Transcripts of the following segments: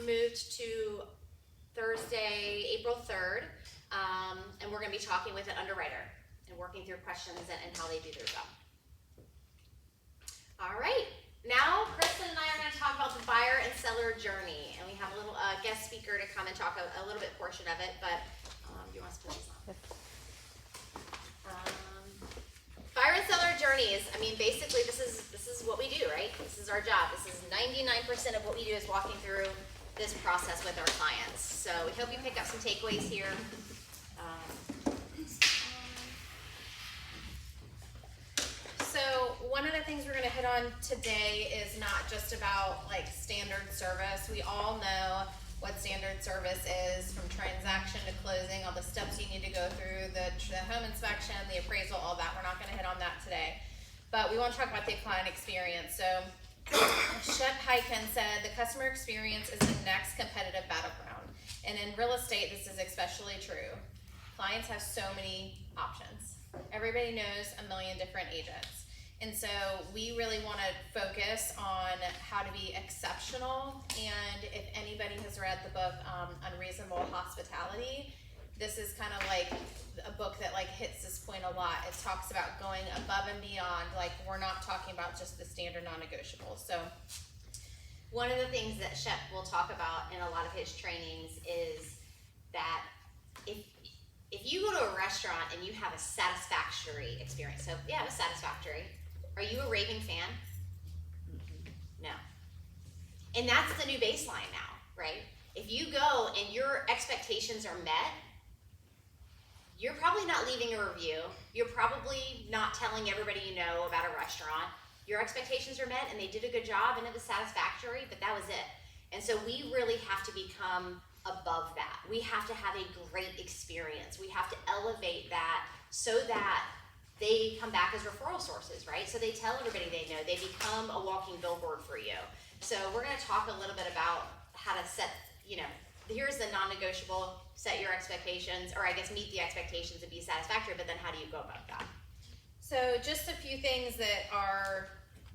moved to Thursday, April 3rd, and we're going to be talking with an underwriter and working through questions and how they do their job. All right, now Kristen and I are going to talk about the buyer and seller journey, and we have a little guest speaker to come and talk a little bit portion of it, but do you want us to put these on? Buyer and seller journeys, I mean, basically this is what we do, right? This is our job. This is 99% of what we do is walking through this process with our clients. So we hope you pick up some takeaways here. So one of the things we're going to hit on today is not just about like standard service. We all know what standard service is, from transaction to closing, all the steps you need to go through, the home inspection, the appraisal, all that. We're not going to hit on that today. But we want to talk about the client experience. So Shep Hyken said, the customer experience is the next competitive battleground. And in real estate, this is especially true. Clients have so many options. Everybody knows a million different agents. And so we really want to focus on how to be exceptional. And if anybody has read the book Unreasonable Hospitality, this is kind of like a book that like hits this point a lot. It talks about going above and beyond. Like, we're not talking about just the standard non-negotiables. So one of the things that Shep will talk about in a lot of his trainings is that if you go to a restaurant and you have a satisfactory experience, so yeah, it was satisfactory. Are you a raving fan? No. And that's the new baseline now, right? If you go and your expectations are met, you're probably not leaving a review. You're probably not telling everybody you know about a restaurant. Your expectations are met and they did a good job and it was satisfactory, but that was it. And so we really have to become above that. We have to have a great experience. We have to elevate that so that they come back as referral sources, right? So they tell everybody they know. They become a walking billboard for you. So we're going to talk a little bit about how to set, here's the non-negotiable, set your expectations, or I guess meet the expectations and be satisfactory, but then how do you go about that? So just a few things that are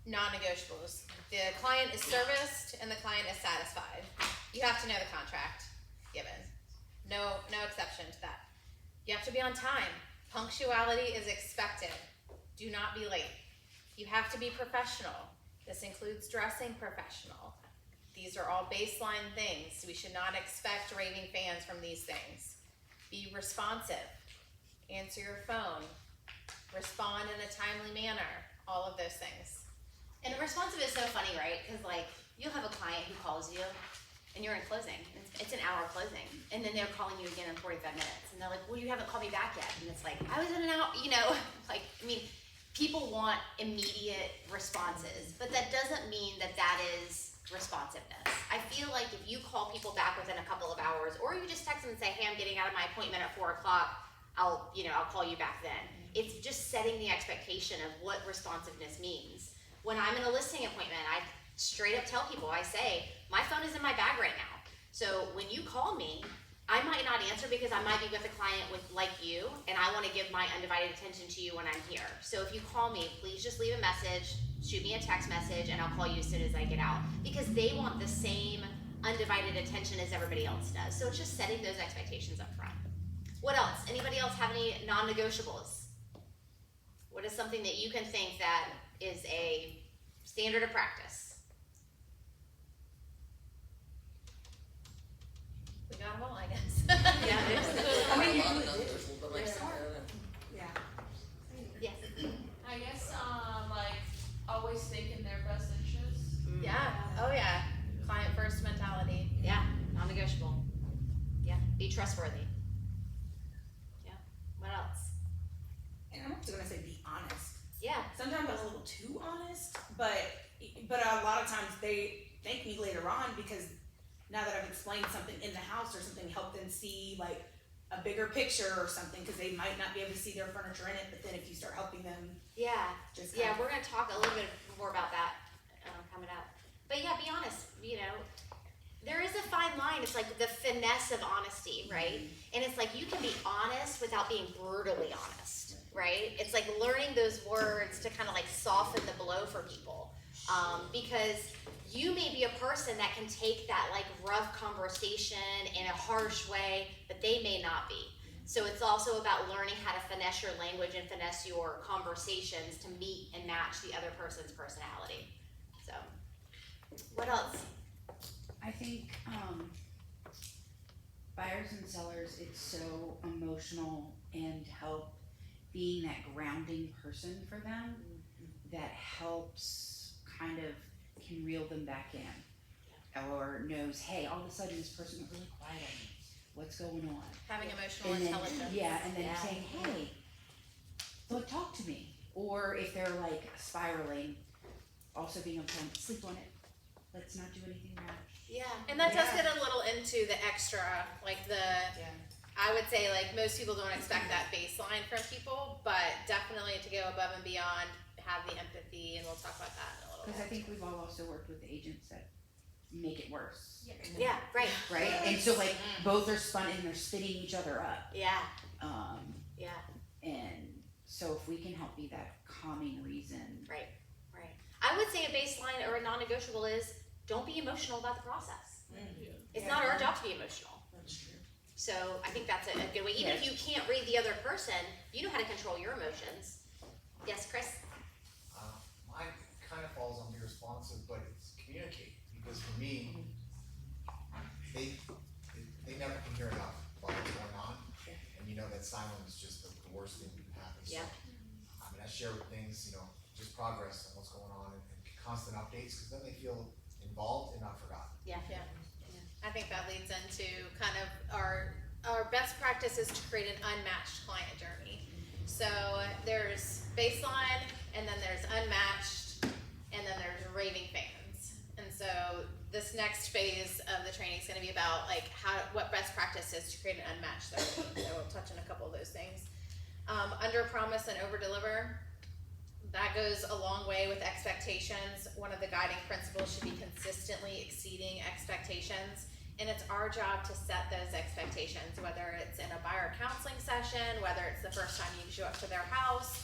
non-negotiables. The client is serviced and the client is satisfied. You have to know the contract given. No exception to that. You have to be on time. Punctuality is expected. Do not be late. You have to be professional. This includes dressing professional. These are all baseline things. We should not expect raving fans from these things. Be responsive. Answer your phone. Respond in a timely manner. All of those things. And responsive is so funny, right? Because like, you'll have a client who calls you and you're in closing. It's an hour closing. And then they're calling you again in 45 minutes. And they're like, well, you haven't called me back yet. And it's like, I was in an hour, people want immediate responses, but that doesn't mean that that is responsiveness. I feel like if you call people back within a couple of hours, or you just text them and say, hey, I'm getting out of my appointment at 4 o'clock, I'll call you back then. It's just setting the expectation of what responsiveness means. When I'm in a listing appointment, I straight up tell people, I say, my phone is in my bag right now. So when you call me, I might not answer because I might be with a client like you, and I want to give my undivided attention to you when I'm here. So if you call me, please just leave a message, shoot me a text message, and I'll call you as soon as I get out. Because they want the same undivided attention as everybody else does. So it's just setting those expectations up front. What else? Anybody else have any non-negotiables? What is something that you can think that is a standard of practice? We got them all, I guess. Yeah, Yes. I guess, always think in their best interest. Yeah. Oh, yeah. Client first mentality. Yeah. Non-negotiable. Yeah. Be trustworthy. Yeah. What else? And I'm also gonna say be honest. Yeah. Sometimes I'm a little too honest, but a lot of times they thank me later on because now that I've explained something in the house or something, help them see like a bigger picture or something, because they might not be able to see their furniture in it, but then if you start helping them. Yeah. Just Yeah, we're going to talk a little bit more about that coming up. But yeah, be honest, there is a fine line. It's like the finesse of honesty, right? And it's like you can be honest without being brutally honest, right? It's like learning those words to kind of like soften the blow for people. Because you may be a person that can take that like rough conversation in a harsh way, but they may not be. So it's also about learning how to finesse your language and finesse your conversations to meet and match the other person's personality. So, what else? I think, buyers and sellers, it's so emotional and help being that grounding person for them that helps kind of can reel them back in. Or knows, hey, all of a sudden this person went really quiet on me. What's going on? Having emotional And then, intelligence. yeah, and then Yeah. saying, hey, look, talk to me. Or if they're like spiraling, also being able to tell them, sleep on it. Let's not do anything rash. Yeah. And that does Yeah. get a little into the extra, like I would say like most people don't expect that baseline from people, but definitely to go above and beyond, have the empathy, and we'll talk about that in a little Because I bit. think we've all also worked with agents that make it worse, Yeah, right. right? And so like both are spun and they're spinning each other up. Yeah, Yeah. And so if we can help be that calming reason. right. I would say a baseline or a non-negotiable is don't be emotional about the process. It's not our job to be emotional. That's true. So I think that's a good way. Even if you can't read the other person, you know how to control your emotions. Yes, Chris? Mine kind of falls on be responsive, but it's communicate, because for me, they never can hear enough about what's going on, and you know that silence is just the worst thing that can happen, so. Yeah. I mean, I share with things, you know, just progress and what's going on, and constant updates, cause then they feel involved and not forgotten. Yeah. I think that leads into kind of our best practice is to create an unmatched client journey. So there's baseline, and then there's unmatched, and then there's raving fans. And so this next phase of the training is going to be about like what best practice is to create an unmatched therapy. So we'll touch on a couple of those things. Under promise and over deliver. That goes a long way with expectations. One of the guiding principles should be consistently exceeding expectations. And it's our job to set those expectations, whether it's in a buyer counseling session, whether it's the first time you show up to their house,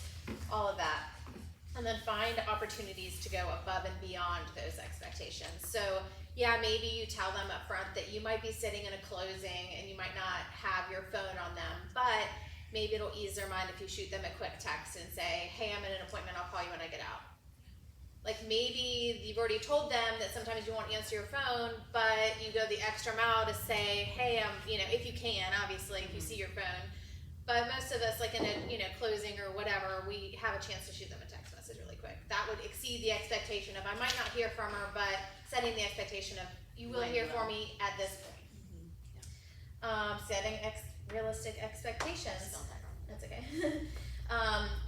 all of that. And then find opportunities to go above and beyond those expectations. So yeah, maybe you tell them up front that you might be sitting in a closing and you might not have your phone on them, but maybe it'll ease their mind if you shoot them a quick text and say, hey, I'm in an appointment, I'll call you when I get out. Like maybe you've already told them that sometimes you won't answer your phone, but you go the extra mile to say, hey, if you can, obviously, if you see your phone. But most of us, like in a closing or whatever, we have a chance to shoot them a text message really quick. That would exceed the expectation of I might not hear from her, but setting the expectation of you will hear from me at this point. Setting realistic expectations. That's okay.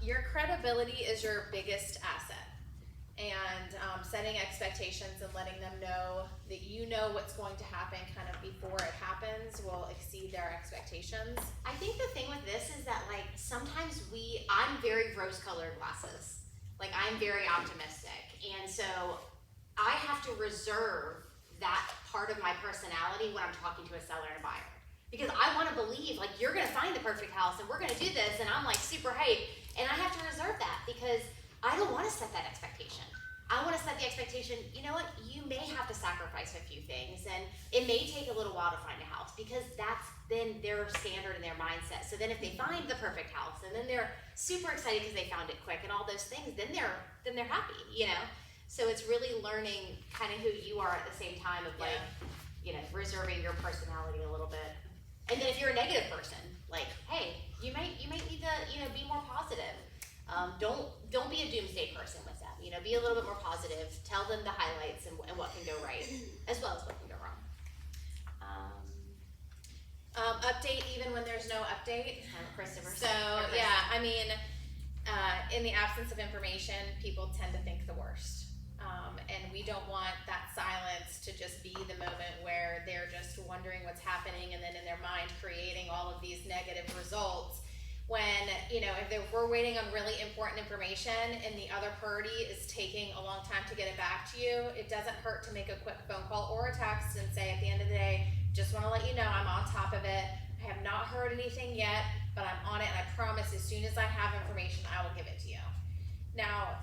Your credibility is your biggest asset. And setting expectations and letting them know that you know what's going to happen kind of before it happens will exceed their expectations. I think the thing with this is that like sometimes I'm very rose-colored glasses. Like I'm very optimistic. And so I have to reserve that part of my personality when I'm talking to a seller and a buyer. Because I want to believe like you're going to find the perfect house and we're going to do this and I'm like super hyped. And I have to reserve that because I don't want to set that expectation. I want to set the expectation, you know what, you may have to sacrifice a few things and it may take a little while to find a house because that's then their standard and their mindset. So then if they find the perfect house and then they're super excited because they found it quick and all those things, then they're happy, you know? So it's really learning kind of who you are at the same time of like, reserving your personality a little bit. And then if you're a negative person, like, hey, you might need to, be more positive. Don't be a doomsday person with them. Be a little bit more positive. Tell them the highlights and what can go right, as well as what can go wrong. Update even when there's no update. Christopher. So yeah, in the absence of information, people tend to think the worst. And we don't want that silence to just be the moment where they're just wondering what's happening and then in their mind creating all of these negative results. When, if we're waiting on really important information and the other party is taking a long time to get it back to you, it doesn't hurt to make a quick phone call or a text and say at the end of the day, just want to let you know I'm on top of it. I have not heard anything yet, but I'm on it and I promise as soon as I have information, I will give it to you. Now,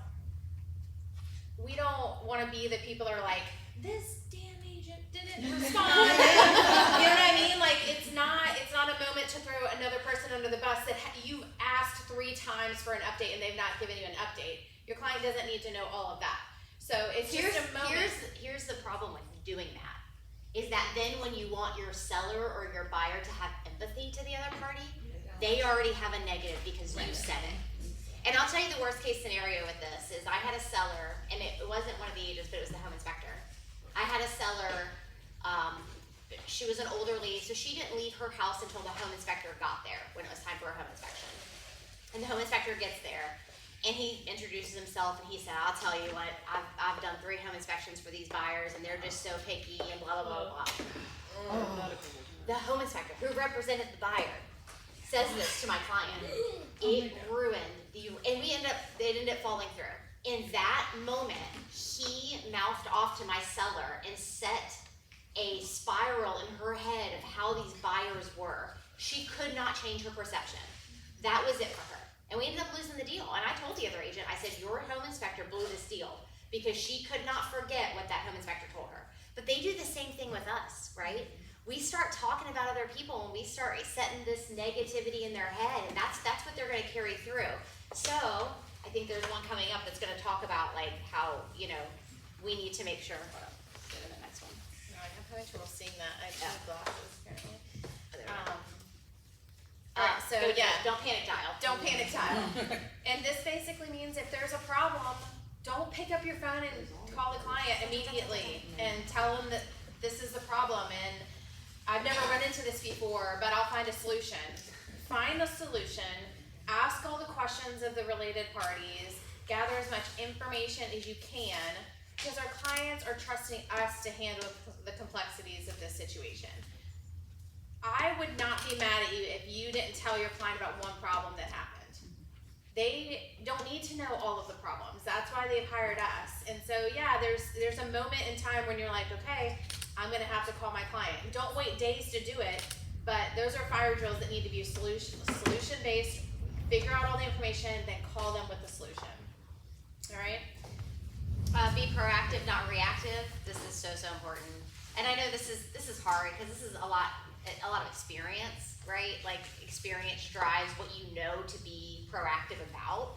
we don't want to be the people that are like, this damn agent didn't respond. You know what I mean? Like, it's not a moment to throw another person under the bus that you've asked 3 times for an update and they've not given you an update. Your client doesn't need to know all of that. So it's just a moment. Here's the problem with doing that, is that then when you want your seller or your buyer to have empathy to the other party, they already have a negative because you said it. And I'll tell you the worst case scenario with this is I had a seller, and it wasn't one of the agents, but it was the home inspector. I had a seller, she was an older lady, so she didn't leave her house until the home inspector got there when it was time for a home inspection. And the home inspector gets there, and he introduces himself, and he said, I'll tell you what, I've done 3 home inspections for these buyers, and they're just so picky, and blah, blah, blah, blah. The home inspector, who represented the buyer, says this to my client. It ruined and it ended up falling through. In that moment, he mouthed off to my seller and set a spiral in her head of how these buyers were. She could not change her perception. That was it for her. And we ended up losing the deal. And I told the other agent, I said, your home inspector blew this deal because she could not forget what that home inspector told her. But they do the same thing with us, right? We start talking about other people and we start setting this negativity in their head, and that's what they're going to carry through. So I think there's one coming up that's going to talk about like how, you know, we need to make sure. Hold on, let's go to the next one. No, I'm having trouble seeing that. I have glasses apparently. So Go, yeah, don't panic dial. don't panic dial. And this basically means if there's a problem, don't pick up your phone and call the client immediately and tell them that this is the problem. And I've never run into this before, but I'll find a solution. Find a solution, ask all the questions of the related parties, gather as much information as you can, because our clients are trusting us to handle the complexities of this situation. I would not be mad at you if you didn't tell your client about one problem that happened. They don't need to know all of the problems. That's why they've hired us. And so yeah, there's a moment in time when you're like, okay, I'm gonna have to call my client. Don't wait days to do it, but those are fire drills that need to be solution-based. Figure out all the information, then call them with the solution. All right? Be proactive, not reactive. This is so important. And I know this is hard because this is a lot of experience, right? Like experience drives what you know to be proactive about.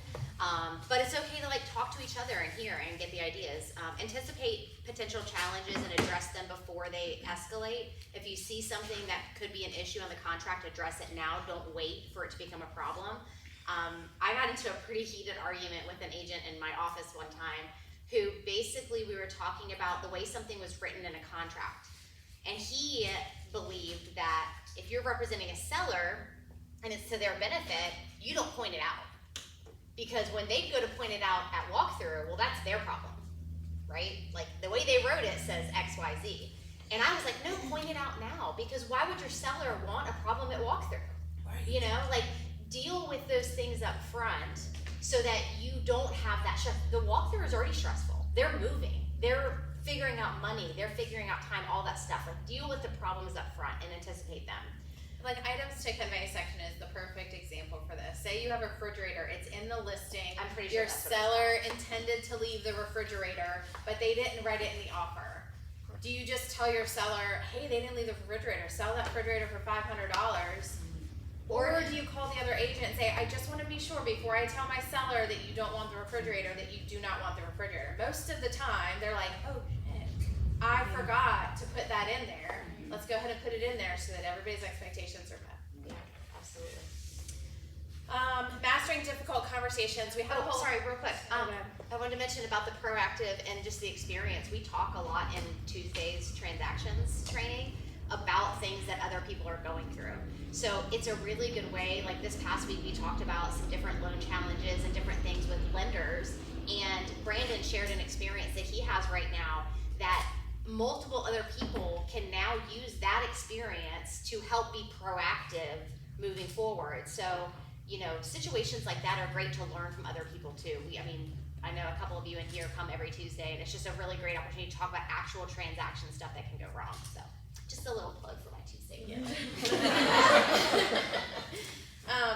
But it's okay to like talk to each other and hear and get the ideas. Anticipate potential challenges and address them before they escalate. If you see something that could be an issue on the contract, address it now. Don't wait for it to become a problem. I got into a pretty heated argument with an agent in my office one time who basically we were talking about the way something was written in a contract. And he believed that if you're representing a seller and it's to their benefit, you don't point it out. Because when they go to point it out at walkthrough, well, that's their problem, right? Like the way they wrote it says X, Y, Z. And I was like, no, point it out now. Because why would your seller want a problem at walkthrough? Right. You know, like deal with those things up front so that you don't have that stress. The walkthrough is already stressful. They're moving. They're figuring out money. They're figuring out time, all that stuff. Like deal with the problems up front and anticipate them. Like items to convey section is the perfect example for this. Say you have a refrigerator, it's in the listing. I'm pretty sure Your that's what it's seller intended to leave the refrigerator, but they didn't write it in the offer. Do you just tell your seller, hey, they didn't leave the refrigerator, sell that refrigerator for $500? Or do you call the other agent and say, I just want to be sure before I tell my seller that you don't want the refrigerator, that you do not want the refrigerator. Most of the time, they're like, oh shit, I forgot to put that in there. Let's go ahead and put it in there so that everybody's expectations are met. Yeah, absolutely. Mastering difficult conversations. We have a whole. Sorry, real quick. Go ahead. I wanted to mention about the proactive and just the experience. We talk a lot in Tuesday's transactions training about things that other people are going through. So it's a really good way, like this past week we talked about some different loan challenges and different things with lenders, and Brandon shared an experience that he has right now that multiple other people can now use that experience to help be proactive moving forward. So, you know, situations like that are great to learn from other people too. I know a couple of you in here come every Tuesday, and it's just a really great opportunity to talk about actual transaction stuff that can go wrong. So just a little plug for my Tuesday. Yeah.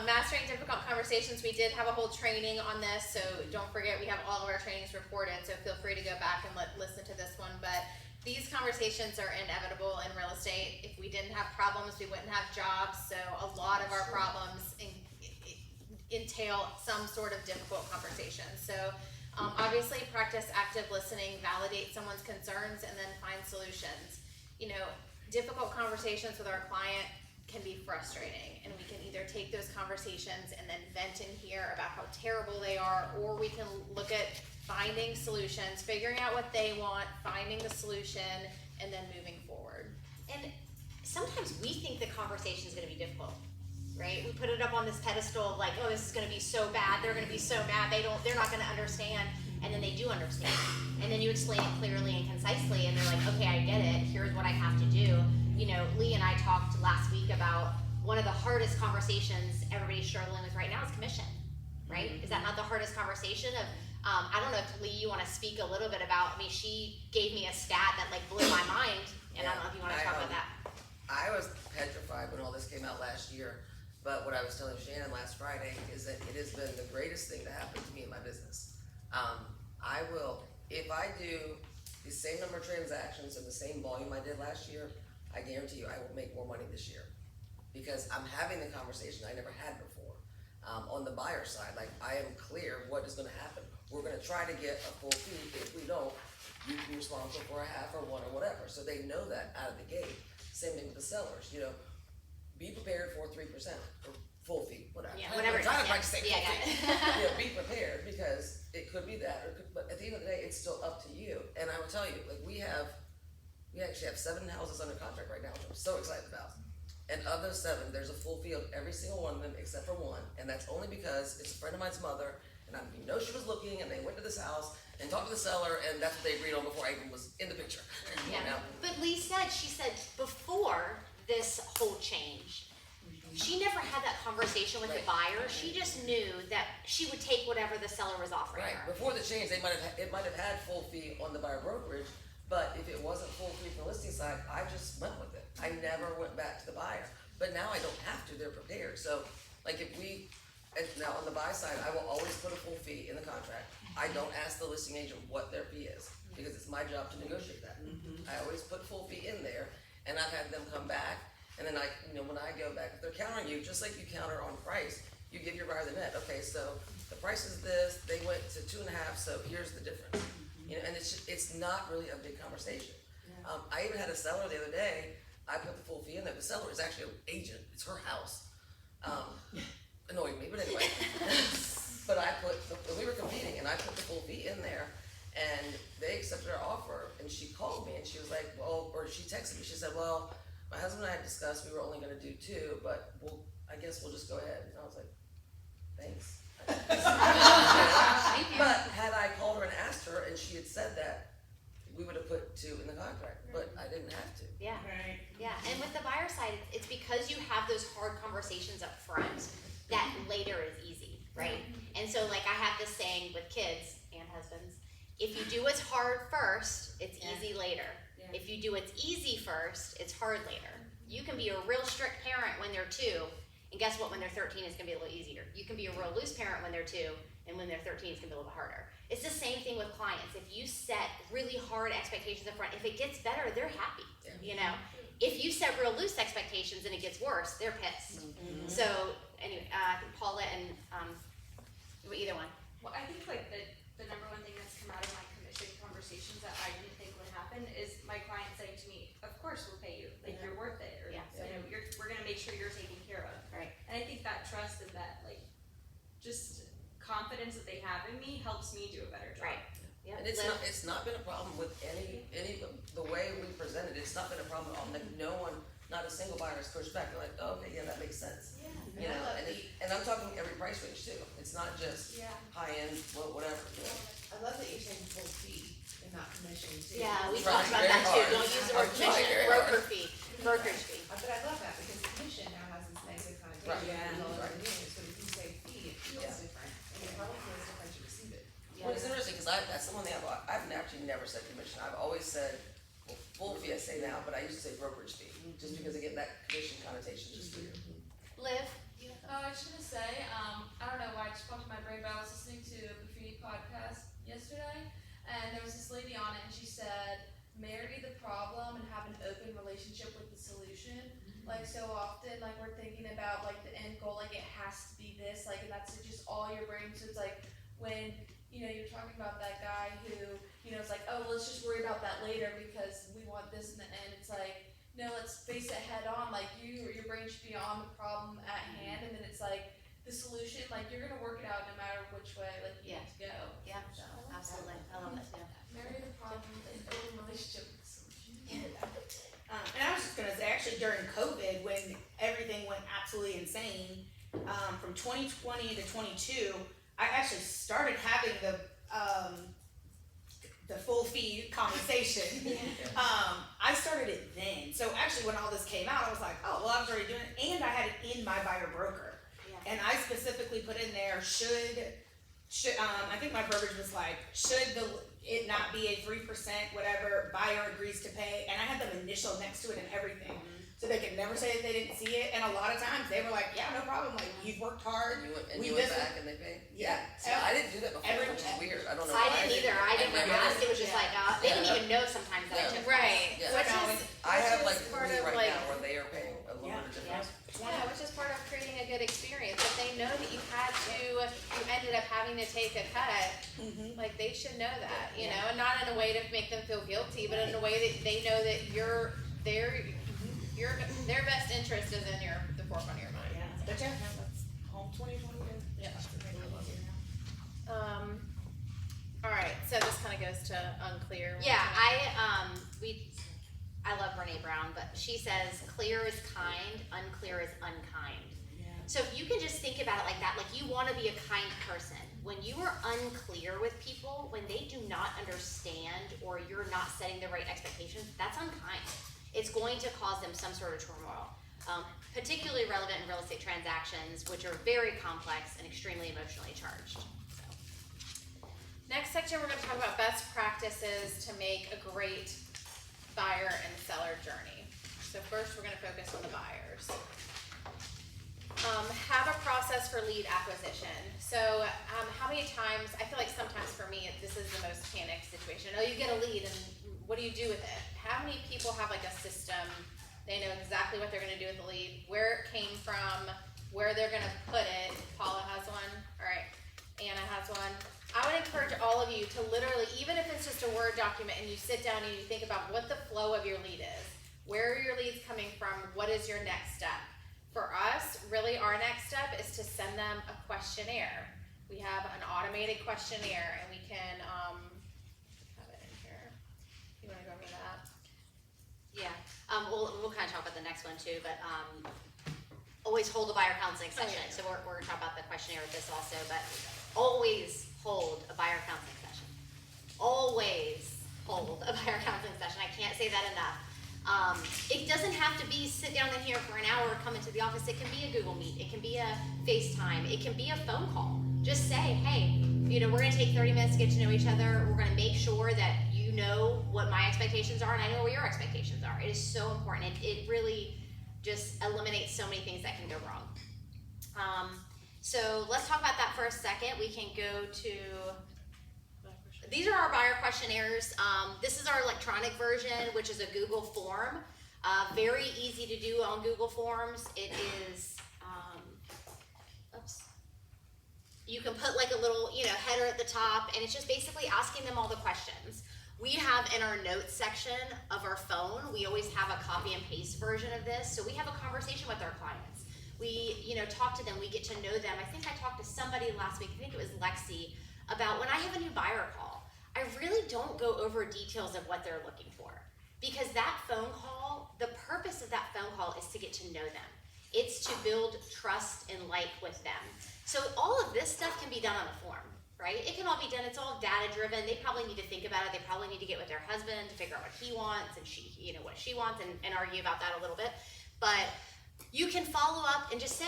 Mastering difficult conversations. We did have a whole training on this, so don't forget we have all of our trainings recorded, so feel free to go back and listen to this one. But these conversations are inevitable in real estate. If we didn't have problems, we wouldn't have jobs, so a lot of our problems entail some sort of difficult conversation. So, obviously practice active listening, validate someone's concerns, and then find solutions. You know, difficult conversations with our client can be frustrating, and we can either take those conversations and then vent in here about how terrible they are, or we can look at finding solutions, figuring out what they want, finding the solution, and then moving forward. And sometimes we think the conversation is gonna be difficult, right? We put it up on this pedestal of like, oh, this is gonna be so bad, they're gonna be so mad, they're not gonna understand, and then they do understand. And then you explain it clearly and concisely, and they're like, okay, I get it, here's what I have to do. You know, Lee and I talked last week about one of the hardest conversations everybody's struggling with right now is commission, right? Is that not the hardest conversation of, I don't know if Lee, you wanna speak a little bit about, I mean, she gave me a stat that like blew my mind, and I don't know if you wanna talk about that. I was petrified when all this came out last year, but what I was telling Shannon last Friday is that it has been the greatest thing to happen to me in my business. I will, if I do the same number of transactions and the same volume I did last year, I guarantee you I will make more money this year. Because I'm having the conversation I never had before. On the buyer side, like I am clear what is gonna happen. We're gonna try to get a full fee. If we don't, you can be responsible for a half or one or whatever. So they know that out of the gate. Same thing with the sellers, you know, be prepared for 3% or full fee, whatever. Yeah, whatever it is, I'm trying to yeah. like say Yeah, full I fee. got it. You know, be prepared because it could be that, or it could, but at the end of the day, it's still up to you. And I will tell you, like we actually have 7 houses under contract right now, which I'm so excited about. And of those 7, there's a full fee of every single one of them except for one, and that's only because it's a friend of mine's mother, and you know she was looking, and they went to this house and talked to the seller, and that's what they agreed on before I even was in the picture. You Yeah, know? but Lee said, she said before this whole change, she never had that conversation with the Right. buyer. She just knew that she would take whatever the seller was offering Right, her. before the change, it might have had full fee on the buyer brokerage, but if it wasn't full fee from the listing side, I just went with it. I never went back to the buyer, but now I don't have to, they're prepared, so, like now on the buy side, I will always put a full fee in the contract. I don't ask the listing agent what their fee is, because it's my job to negotiate that. I always put full fee in there, and I've had them come back, and then when I go back, if they're countering you, just like you counter on price, you give your buyer the net, okay, so the price is this, they went to 2.5, so here's the difference. You know, and it's not really a big conversation. I even had a seller the other day, I put the full fee in there, the seller is actually an agent, it's her house. Annoyed me, but anyway. But we were competing, and I put the full fee in there, and they accepted our offer, and she called me, and she was like, or she texted me, she said, well, my husband and I had discussed, we were only gonna do 2, but I guess we'll just go ahead, and I was like, thanks. Thank you. But had I called her and asked her, and she had said that, we would have put 2 in the contract, but I didn't have to. Yeah, Right. yeah, and with the buyer side, it's because you have those hard conversations up front that later is easy, right? And so like I have this saying with kids and husbands, if you do what's hard first, it's easy later. Yeah. If you do what's easy first, it's hard later. You can be a real strict parent when they're 2, and guess what, when they're 13, it's gonna be a little easier. You can be a real loose parent when they're 2, and when they're 13, it's gonna be a little bit harder. It's the same thing with clients. If you set really hard expectations up front, if it gets better, they're happy, you know? If you set real loose expectations and it gets worse, they're pissed. So, anyway, I think Paula and, either one. Well, I think like the number one thing that's come out of my commission conversations that I didn't think would happen is my client saying to me, of course we'll pay you, like you're worth it, or, Yeah. you know, we're gonna make sure you're taken care of. Right. And I think that trust and that like, just confidence that they have in me helps me do a better job. Right. Yep. And it's not been a problem with any the way we presented it, it's not been a problem at all. Like no one, not a single buyer has pushed back. They're like, oh, okay, yeah, that makes sense. Yeah. You know, and I'm talking every price range too. It's not just Yeah. high end, well, whatever. You know. I love that you're saying full fee and not commission too. Yeah, we Trying talked about very that too. hard. Don't use the I'm word trying commission, very broker hard. fee, brokerage fee. But I love that because commission now has this negative Right. connotation. Yeah. With all Right. the names, but if you say fee, it feels Yeah. different. And it probably feels different to receive it. Well, it's interesting because that's the one thing I've actually never said commission. I've always said, well, full fee I say now, but I used to say brokerage fee, just because again, that commission connotation is just weird. Liv? I was just gonna say, I don't know why it just popped in my brain, but I was listening to a Buffini podcast yesterday, and there was this lady on it, and she said, marry the like so often, like we're thinking about like the end goal, like it has to be this, like, and that's just all your brain. So it's like when, you know, you're talking about that guy who, you know, it's like, oh, let's just worry about that later because we want this in the end. It's like, no, let's face it head on. Like your brain should be on the problem at hand, and then it's like the solution. Like you're gonna work it out no matter which way like you need to go. Yeah, So, absolutely. I love that too. marry the problem and open relationship with the solution. And I was just gonna say, actually during COVID, when everything went absolutely insane, from 2020 to 22, I actually started having the full fee conversation. I started it then. So actually when all this came out, I was like, oh, well, I was already doing it, and I had it in my buyer broker. Yeah. And I specifically put in there, should, I think my verbiage was like, should it not be a 3%, whatever, buyer agrees to pay, and I had them initial next to it and everything. So they could never say that they didn't see it, and a lot of times they were like, yeah, no problem, like, you've worked hard. And We you went visit- back and they paid? Yeah. See, I didn't do that before, Every- which is weird, I don't know I why. didn't either. I didn't never ask. did. It was just like, they didn't even know sometimes that I took. Right, Yeah. which is, I have which like is part three of right like, now where they are paying a little bit of difference. yeah, which is part of creating a good experience. If they know that you ended up having to take a cut, Mhm. like they should know that, you know, and not in a way to make them feel guilty, but in a way that they know that their best interest is in the forefront of your mind. Yeah, but yeah, that's home 2020. Yeah. All right, so this kind of goes to unclear. Yeah, I love Brene Brown, but she says clear is kind, unclear is unkind. Yeah. So if you can just think about it like that, like you want to be a kind person. When you are unclear with people, when they do not understand or you're not setting the right expectations, that's unkind. It's going to cause them some sort of turmoil. Particularly relevant in real estate transactions, which are very complex and extremely emotionally charged. So. Next section, we're going to talk about best practices to make a great buyer and seller journey. So first, we're going to focus on the buyers. Have a process for lead acquisition. So how many times, I feel like sometimes for me, this is the most panicked situation. Oh, you get a lead and what do you do with it? How many people have like a system? They know exactly what they're gonna do with the lead, where it came from, where they're gonna put it. Paula has one, all right, Anna has one. I would encourage all of you to literally, even if it's just a Word document and you sit down and you think about what the flow of your lead is, where are your leads coming from, what is your next step? For us, really our next step is to send them a questionnaire. We have an automated questionnaire and we can, have it in here. You wanna go over that? Yeah, we'll kind of talk about the next one too, but always hold a buyer counseling session. yeah. So we're gonna talk about the questionnaire with this also, but always hold a buyer counseling session. Always hold a buyer counseling session. I can't say that enough. It doesn't have to be sit down in here for an hour, come into the office. It can be a Google Meet. It can be a FaceTime. It can be a phone call. Just say, hey, you know, we're gonna take 30 minutes to get to know each other. We're gonna make sure that you know what my expectations are and I know what your expectations are. It is so important. It really just eliminates so many things that can go wrong. So let's talk about that for a second. We can go to, these are our buyer questionnaires. This is our electronic version, which is a Google form. Very easy to do on Google Forms. It is, you can put like a little, you know, header at the top, and it's just basically asking them all the questions. We have in our notes section of our phone, we always have a copy and paste version of this, so we have a conversation with our clients. We, you know, talk to them, we get to know them. I think I talked to somebody last week, I think it was Lexi, about when I have a new buyer call, I really don't go over details of what they're looking for. Because that phone call, the purpose of that phone call is to get to know them. It's to build trust and like with them. So all of this stuff can be done on a form, right? It can all be done, it's all data driven. They probably need to think about it. They probably need to get with their husband to figure out what he wants and she, you know, what she wants and argue about that a little bit. But you can follow up and just say,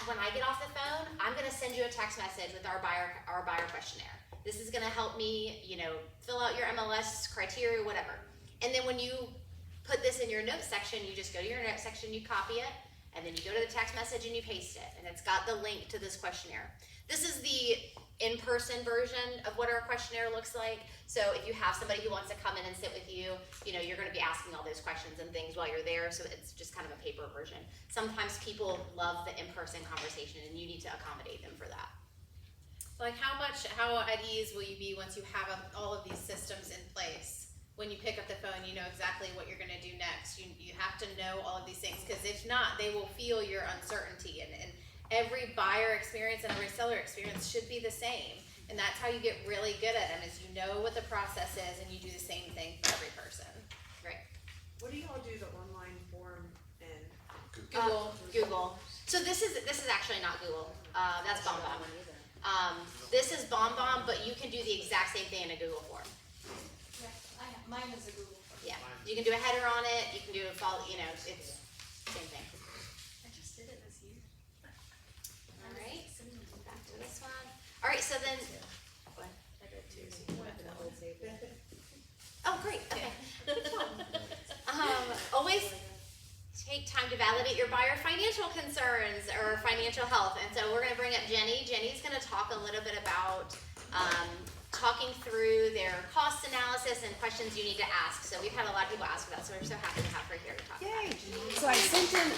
when I get off the phone, I'm gonna send you a text message with our buyer questionnaire. This is gonna help me, you know, fill out your MLS criteria, whatever. And then when you put this in your notes section, you just go to your notes section, you copy it, and then you go to the text message and you paste it, and it's got the link to this questionnaire. This is the in-person version of what our questionnaire looks like. So if you have somebody who wants to come in and sit with you, you know, you're gonna be asking all those questions and things while you're there, so it's just kind of a paper version. Sometimes people love the in-person conversation, and you need to accommodate them for that. Like how at ease will you be once you have all of these systems in place? When you pick up the phone, you know exactly what you're gonna do next. You have to know all of these things, because if not, they will feel your uncertainty, and every buyer experience and every seller experience should be the same. And that's how you get really good at them, is you know what the process is and you do the same thing for every person. Right. What do y'all do the online form in? Google. So this is actually not Google. That's BombBomb. This is BombBomb, but you can do the exact same thing in a Google form. Yeah, mine is a Google form. Yeah, you can do a header on it. You can do a follow. You know, it's same thing. I just did it this year. All right. Back to this one. All right. So then. What? Oh, great. Okay. Always take time to validate your buyer financial concerns or financial health. And so we're going to bring up Jenny. Jenny's going to talk a little bit about talking through their cost analysis and questions you need to ask. So we've had a lot of people ask for that, so we're so happy to have her here to talk about it. So I sent in.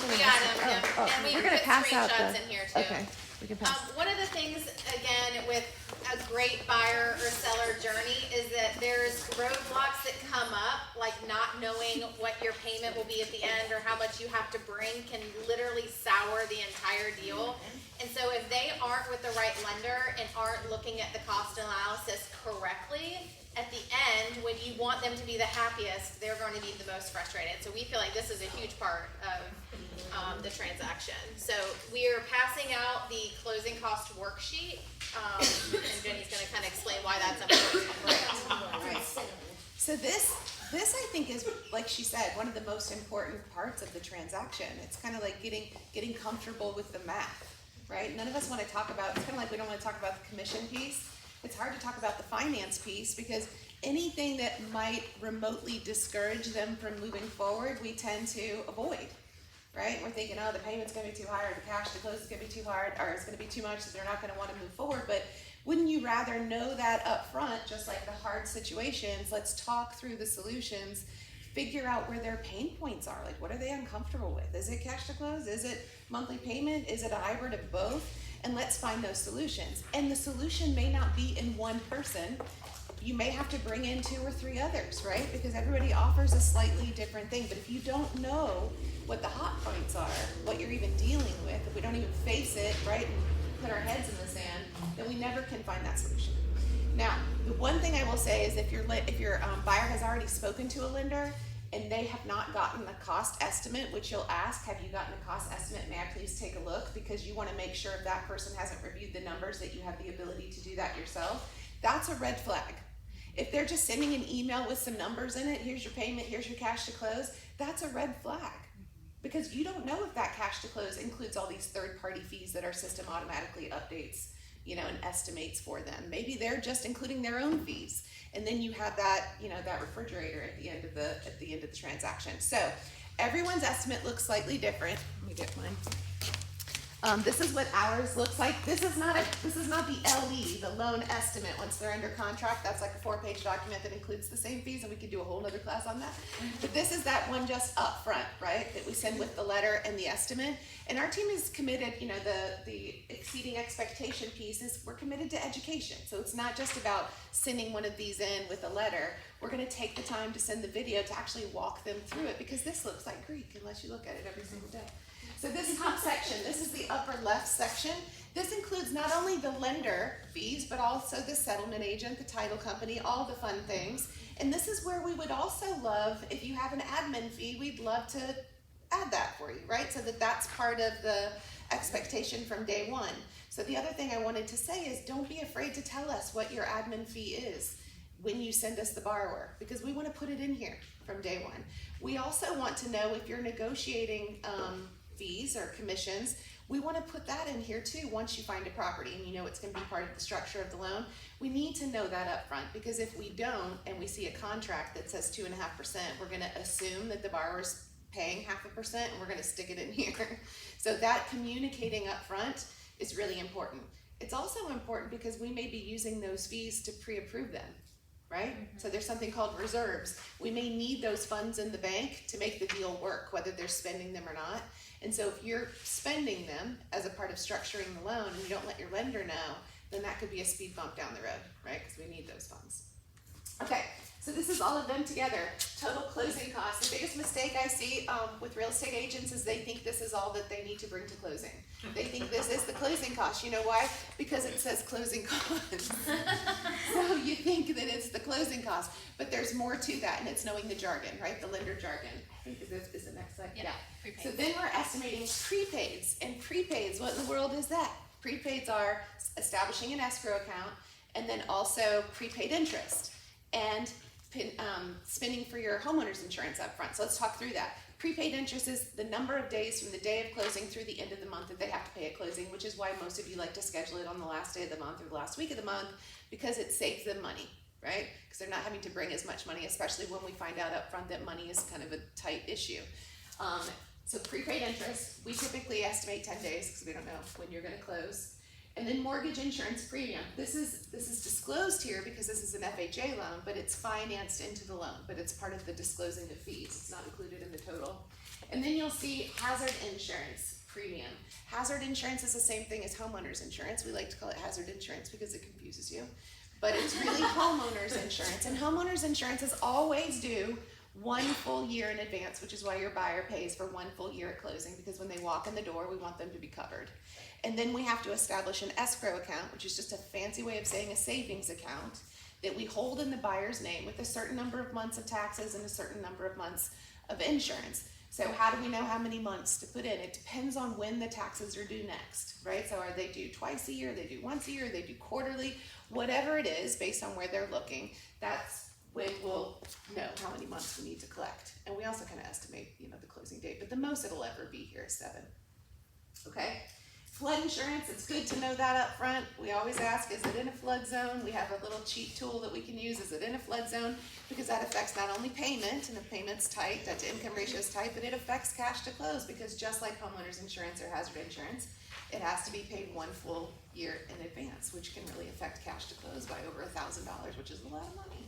We got them, and we we're put gonna pass out screenshots the. in here too. Okay, we can pass. One of the things, again, with a great buyer or seller journey is that there's roadblocks that come up, like not knowing what your payment will be at the end or how much you have to bring can literally sour the entire deal. And so if they aren't with the right lender and aren't looking at the cost analysis correctly, at the end, when you want them to be the happiest, they're going to be the most frustrated. So we feel like this is a huge part of the transaction. So we are passing out the closing cost worksheet, and Jenny's going to kind of explain why that's important. So this I think is, like she said, one of the most important parts of the transaction. It's kind of like getting comfortable with the math, right? None of us want to talk about, it's kind of like we don't want to talk about the commission piece. It's hard to talk about the finance piece because anything that might remotely discourage them from moving forward, we tend to avoid, right? We're thinking, oh, the payment's gonna be too high, or the cash to close is gonna be too hard, or it's gonna be too much, so they're not gonna want to move forward. But wouldn't you rather know that up front, just like the hard situations? Let's talk through the solutions, figure out where their pain points are. Like, what are they uncomfortable with? Is it cash to close? Is it monthly payment? Is it a hybrid of both? And let's find those solutions. And the solution may not be in one person. You may have to bring in 2 or 3 others, right? Because everybody offers a slightly different thing. But if you don't know what the hot points are, what you're even dealing with, if we don't even face it, right, and put our heads in the sand, then we never can find that solution. Now, the one thing I will say is if your buyer has already spoken to a lender and they have not gotten a cost estimate, which you'll ask, have you gotten a cost estimate? May I please take a look? Because you want to make sure if that person hasn't reviewed the numbers that you have the ability to do that yourself. That's a red flag. If they're just sending an email with some numbers in it, here's your payment, here's your cash to close, that's a red flag. Because you don't know if that cash to close includes all these third-party fees that our system automatically updates, you know, and estimates for them. Maybe they're just including their own fees. And then you have that, you know, that refrigerator at the end of the transaction. So everyone's estimate looks slightly different. Let me get mine. This is what ours looks like. This is not the LE, the loan estimate. Once they're under contract, that's like a 4-page document that includes the same fees, and we could do a whole nother class on that. But this is that one just up front, right? That we send with the letter and the estimate. And our team is committed, you know, the exceeding expectation piece is we're committed to education. So it's not just about sending one of these in with a letter. We're gonna take the time to send the video to actually walk them through it, because this looks like Greek unless you look at it every single day. So this top section, this is the upper left section. This includes not only the lender fees, but also the settlement agent, the title company, all the fun things. And this is where we would also love, if you have an admin fee, we'd love to add that for you, right? So that's part of the expectation from day one. So the other thing I wanted to say is don't be afraid to tell us what your admin fee is when you send us the borrower, because we want to put it in here from day one. We also want to know if you're negotiating fees or commissions, we want to put that in here too once you find a property and you know it's going to be part of the structure of the loan. We need to know that up front, because if we don't and we see a contract that says 2.5%, we're going to assume that the borrower's paying 0.5% and we're gonna stick it in here. So that communicating up front is really important. It's also important because we may be using those fees to pre-approve them, right? So there's something called reserves. We may need those funds in the bank to make the deal work, whether they're spending them or not. And so if you're spending them as a part of structuring the loan and you don't let your lender know, then that could be a speed bump down the road, right? Because we need those funds. Okay, so this is all of them together. Total closing costs. The biggest mistake I see with real estate agents is they think this is all that they need to bring to closing. They think this is the closing cost. You know why? Because it says closing costs. So you think that it's the closing cost, but there's more to that, and it's knowing the jargon, right? The lender jargon. I think is the next slide. Yeah. So then we're estimating prepaids, and prepaids, what in the world is that? Prepaids are establishing an escrow account, and then also prepaid interest, and spending for your homeowner's insurance up front. So let's talk through that. Prepaid interest is the number of days from the day of closing through the end of the month that they have to pay at closing, which is why most of you like to schedule it on the last day of the month or the last week of the month, because it saves them money, right? Because they're not having to bring as much money, especially when we find out up front that money is kind of a tight issue. So prepaid interest, we typically estimate 10 days because we don't know when you're gonna close. And then mortgage insurance premium. This is disclosed here because this is an FHA loan, but it's financed into the loan, but it's part of the disclosing of fees. It's not included in the total. And then you'll see hazard insurance premium. Hazard insurance is the same thing as homeowner's insurance. We like to call it hazard insurance because it confuses you. But it's really homeowner's insurance. And homeowner's insurance is always due 1 full year in advance, which is why your buyer pays for 1 full year at closing, because when they walk in the door, we want them to be covered. And then we have to establish an escrow account, which is just a fancy way of saying a savings account that we hold in the buyer's name with a certain number of months of taxes and a certain number of months of insurance. So how do we know how many months to put in? It depends on when the taxes are due next, right? So are they due twice a year, they do once a year, they do quarterly, whatever it is based on where they're looking, that's when we'll know how many months we need to collect. And we also kind of estimate, the closing date, but the most it'll ever be here is 7. Okay? Flood insurance, it's good to know that up front. We always ask, is it in a flood zone? We have a little cheat tool that we can use. Is it in a flood zone? Because that affects not only payment, and if payment's tight, that to income ratio is tight, but it affects cash to close, because just like homeowner's insurance or hazard insurance, it has to be paid 1 full year in advance, which can really affect cash to close by over $1,000, which is a lot of money,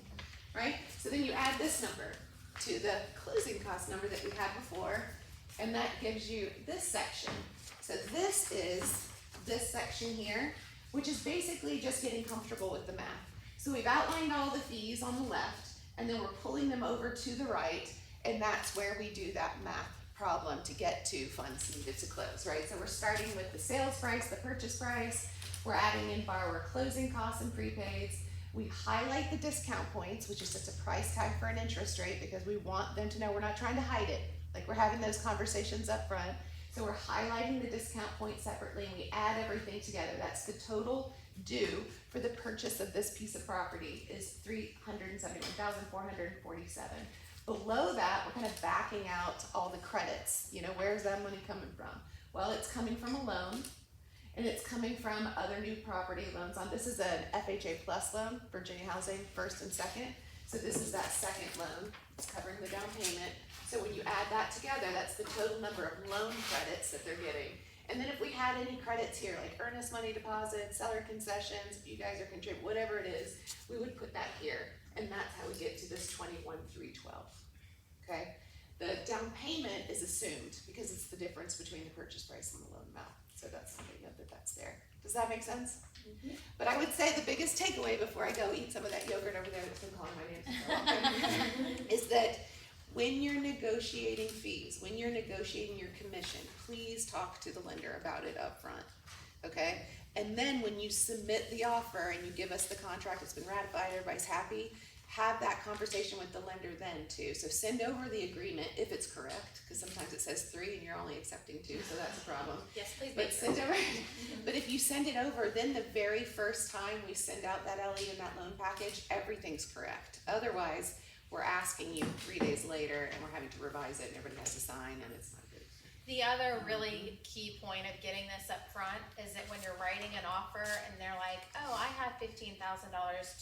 right? So then you add this number to the closing cost number that we had before, and that gives you this section. So this is this section here, which is basically just getting comfortable with the math. So we've outlined all the fees on the left, and then we're pulling them over to the right, and that's where we do that math problem to get to funds needed to close, right? So we're starting with the sales price, the purchase price, we're adding in borrower closing costs and prepaids. We highlight the discount points, which is just a price tag for an interest rate, because we want them to know we're not trying to hide it. Like, we're having those conversations up front. So we're highlighting the discount point separately, and we add everything together. That's the total due for the purchase of this piece of property is $371,447. Below that, we're kind of backing out all the credits. Where's that money coming from? Well, it's coming from a loan, and it's coming from other new property loans. This is an FHA Plus loan, Virginia Housing, first and second. So this is that second loan. It's covering the down payment. So when you add that together, that's the total number of loan credits that they're getting. And then if we had any credits here, like earnest money deposits, seller concessions, if you guys are contributing, whatever it is, we would put that here. And that's how we get to this $21,312. Okay? The down payment is assumed because it's the difference between the purchase price and the loan amount. So that's something that that's there. Does that make sense? Mm-hmm. But I would say the biggest takeaway before I go eat some of that yogurt over there that's been calling my name for a long time is that when you're negotiating fees, when you're negotiating your commission, please talk to the lender about it up front, okay? And then when you submit the offer and you give us the contract, it's been ratified, everybody's happy, have that conversation with the lender then too. So send over the agreement if it's correct, because sometimes it says 3 and you're only accepting 2, so that's a problem. Yes, please But make send over, but if you send it over, then the very first time we send out that LE and that loan package, everything's correct. Otherwise, we're asking you 3 days later and we're having to revise it and everybody has to sign, and it's not good. The other really key point of getting this up front is that when you're writing an offer and they're like, oh, I have $15,000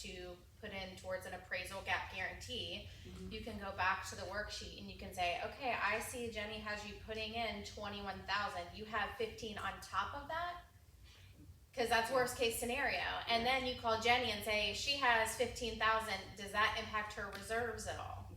to put in towards an appraisal gap guarantee, you can go back to the worksheet and you can say, okay, I see Jenny has you putting in 21,000, you have 15 on top of that? Cause that's worst case scenario, and then you call Jenny and say, she has 15,000, does that impact her reserves at all?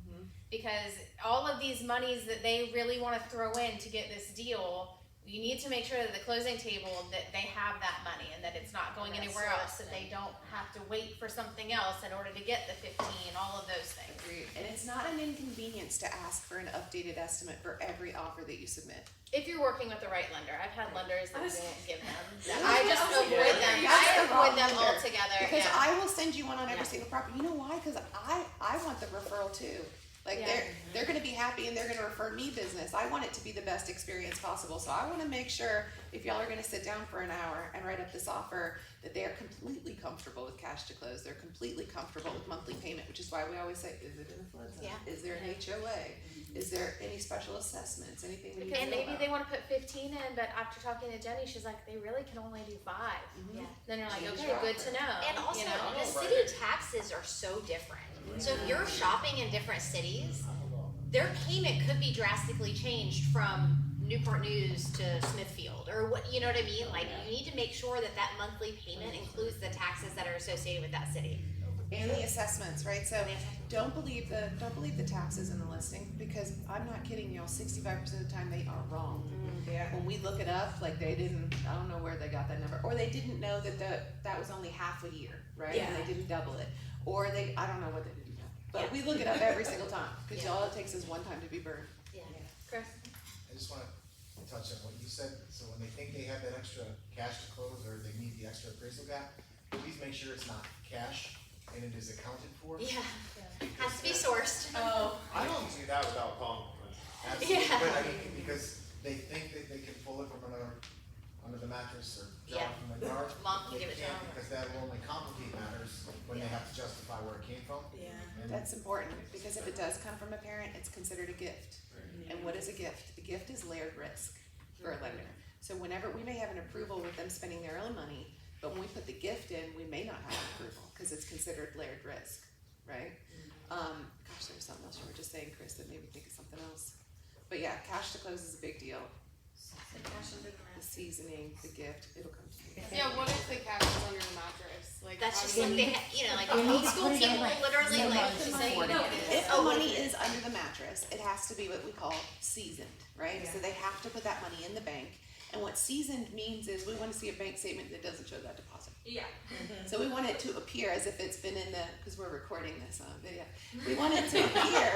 Because all of these monies that they really wanna throw in to get this deal, you need to make sure that the closing table, that they have that money and that it's not going anywhere else, that they don't have to wait for something else in order to get the 15, all of those things. Agreed. And it's not an inconvenience to ask for an updated estimate for every offer that you submit. If you're working with the right lender, I've had lenders that won't give them, that Yeah. I just avoid them, That's I the wrong avoid them lender. altogether, Because yeah. I will send you one on every Yeah. single property. You know why? Because I want the referral too. Like Yeah. they're gonna be happy and they're gonna refer me business. I want it to be the best experience possible. So I wanna make sure if y'all are gonna sit down for an hour and write up this offer, that they are completely comfortable with cash to close. They're completely comfortable with monthly payment, which is why we always say, is it in a flood zone? Yeah. Is there an HOA? Is there any special assessments? Anything we need to And know maybe about? they wanna put 15 in, but after talking to Jenny, she's like, they really can only do 5. Mhm. Yeah. Then you're like, Change okay, your good offer. to know. And also, you know? the city taxes are so different. So if you're shopping in different cities, their payment could be drastically changed from Newport News to Smithfield, or what, you know what I mean? Like, you need to make sure that that monthly payment includes the taxes that are associated with that city. And the assessments, right? So don't believe the taxes in the listing, because I'm not kidding y'all, 65% of the time they are wrong. Yeah. When we look it up, like they didn't, I don't know where they got that number, or they didn't know that that was only half a year, right? And they didn't double it, or I don't know what they didn't know. But we look it up every single time, cause Yeah. all it takes is one time to be burned. Chris? I just wanna touch on what you said, so when they think they have that extra cash to close, or they need the extra appraisal gap, please make sure it's not cash and it is accounted for. Yeah, has to be sourced. Oh. I don't do that without calling. Absolutely, Yeah. but I mean, because they think that they can pull it from under the mattress or draw Yeah. it from the yard. Mom can They give it to can't, them. because that will only complicate matters when they have to justify where it came from. Yeah. And That's important, because if it does come from a parent, it's considered a gift. And what is a gift? A gift is layered risk for a lender. So whenever, we may have an approval with them spending their own money, but when we put the gift in, we may not have an approval, cause it's considered layered risk, right? Gosh, there was something else you were just saying, Chris, that made me think of something else. But yeah, cash to close is a big deal. The seasoning, the gift, it'll come to you. Yeah, what if the cash is under the mattress? Like, That's how just do like you- they, you know, like They need old to school put it on, people like, literally so like much to is say, affordable. no, If the money is under the mattress, it has to be what we call seasoned, right? So they have to put that money in the bank. And what seasoned means is we wanna see a bank statement that doesn't show that deposit. Yeah. So we want it to appear as if it's been in the, cause we're recording this on video. We want it to appear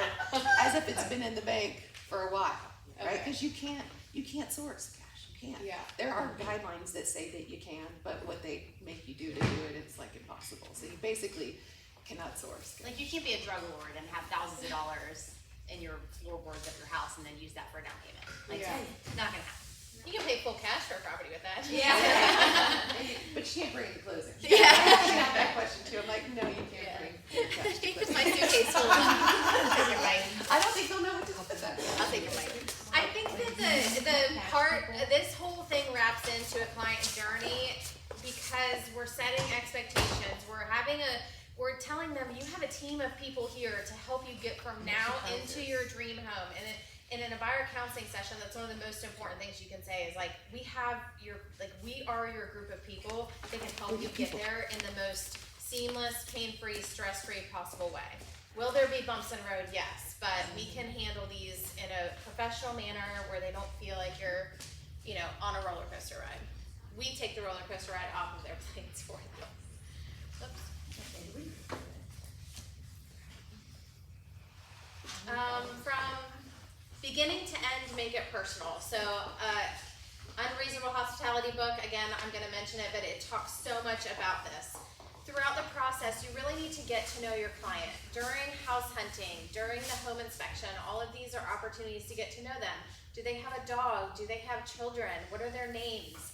as if it's been in the bank for a while, right? Okay. Cause you can't source cash, you can't. Yeah. There are guidelines that say that you can, but what they make you do to do it, it's like impossible. So you basically cannot source. like you can't be a drug lord and have thousands of dollars in your floorboards of your house and then use that for a down payment. Like, Yeah. not gonna happen. You can pay full cash for a property with that. But you can't bring it to closing. Yeah. I had that question too. I'm like, no, you can't Yeah. bring cash to Here's closing. my suitcase full. I'll take your bite. I don't think they'll know what to do with that. I'll take your bite. I think that the part, this whole thing wraps into a client journey because we're setting expectations. We're telling them you have a team of people here to help you get from now into your dream home. And in a buyer counseling session, that's one of the most important things you can say is like, we are your group of people that can help you get there in the most seamless, pain-free, stress-free possible way. Will there be bumps in the road? Yes, but we can handle these in a professional manner where they don't feel like you're, on a roller coaster ride. We take the roller coaster ride off of their plates for them. Oops. From beginning to end, make it personal. So, Unreasonable Hospitality book, again, I'm gonna mention it, but it talks so much about this. Throughout the process, you really need to get to know your client. During house hunting, during the home inspection, all of these are opportunities to get to know them. Do they have a dog? Do they have children? What are their names?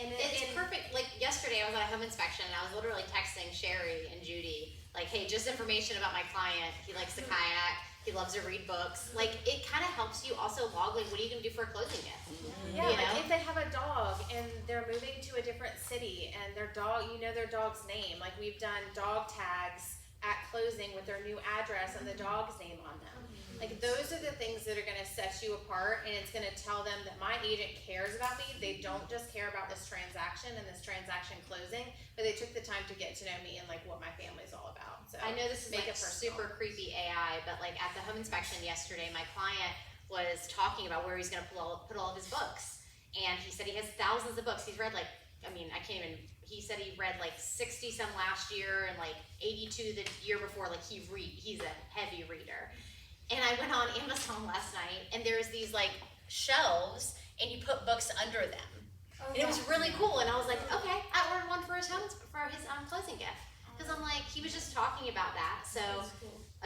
And It's perfect. Like yesterday, I was at a home inspection and I was literally texting Sherry and Judy, like, hey, just information about my client. He likes to kayak. He loves to read books. Like, it kind of helps you also log, like, what are you going to do for a closing gift? Yeah, You like know? if they have a dog and they're moving to a different city and their dog, their dog's name. Like we've done dog tags at closing with their new address and the dog's name on them. Like, those are the things that are gonna set you apart, and it's gonna tell them that my agent cares about me. They don't just care about this transaction and this transaction closing, but they took the time to get to know me and like what my family's all about, so. I know this is make like it personal. super creepy AI, but like at the home inspection yesterday, my client was talking about where he's gonna put all of his books. And he said he has thousands of books. He's read like, I mean, I can't even, he said he read like 60 some last year and like 82 the year before. Like he's a heavy reader. And I went on Amazon last night and there's these like shelves and you put books under them. And it was really cool. And I was like, okay, I ordered one for his closing gift. Cause I'm like, he was just talking about that. So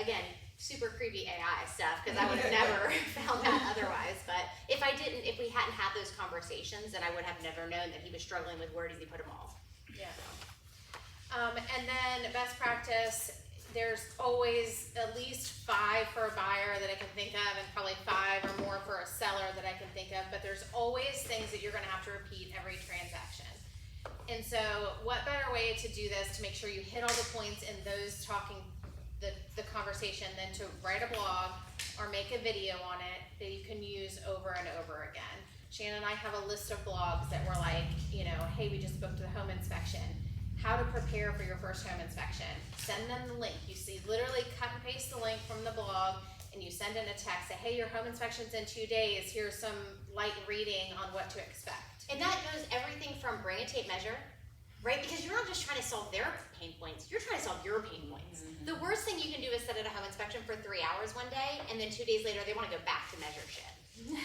again, super creepy AI stuff because I would have never found that otherwise. But if we hadn't had those conversations, then I would have never known that he was struggling with where does he put them all. Yeah. And then best practice, there's always at least 5 for a buyer that I can think of, and probably 5 or more for a seller that I can think of, but there's always things that you're gonna have to repeat every transaction. And so what better way to do this to make sure you hit all the points in those the conversation than to write a blog or make a video on it that you can use over and over again. Shannon and I have a list of blogs that were like, you know, hey, we just booked a home inspection. How to prepare for your first home inspection. Send them the link. You see, literally cut and paste the link from the blog and you send in a text, say, hey, your home inspection's in 2 days. Here's some light reading on what to expect. And that goes everything from bring a tape measure, right? Because you're not just trying to solve their pain points, you're trying to solve your pain points. The worst thing you can do is sit at a home inspection for 3 hours one day, and then 2 days later they wanna go back to measure shit.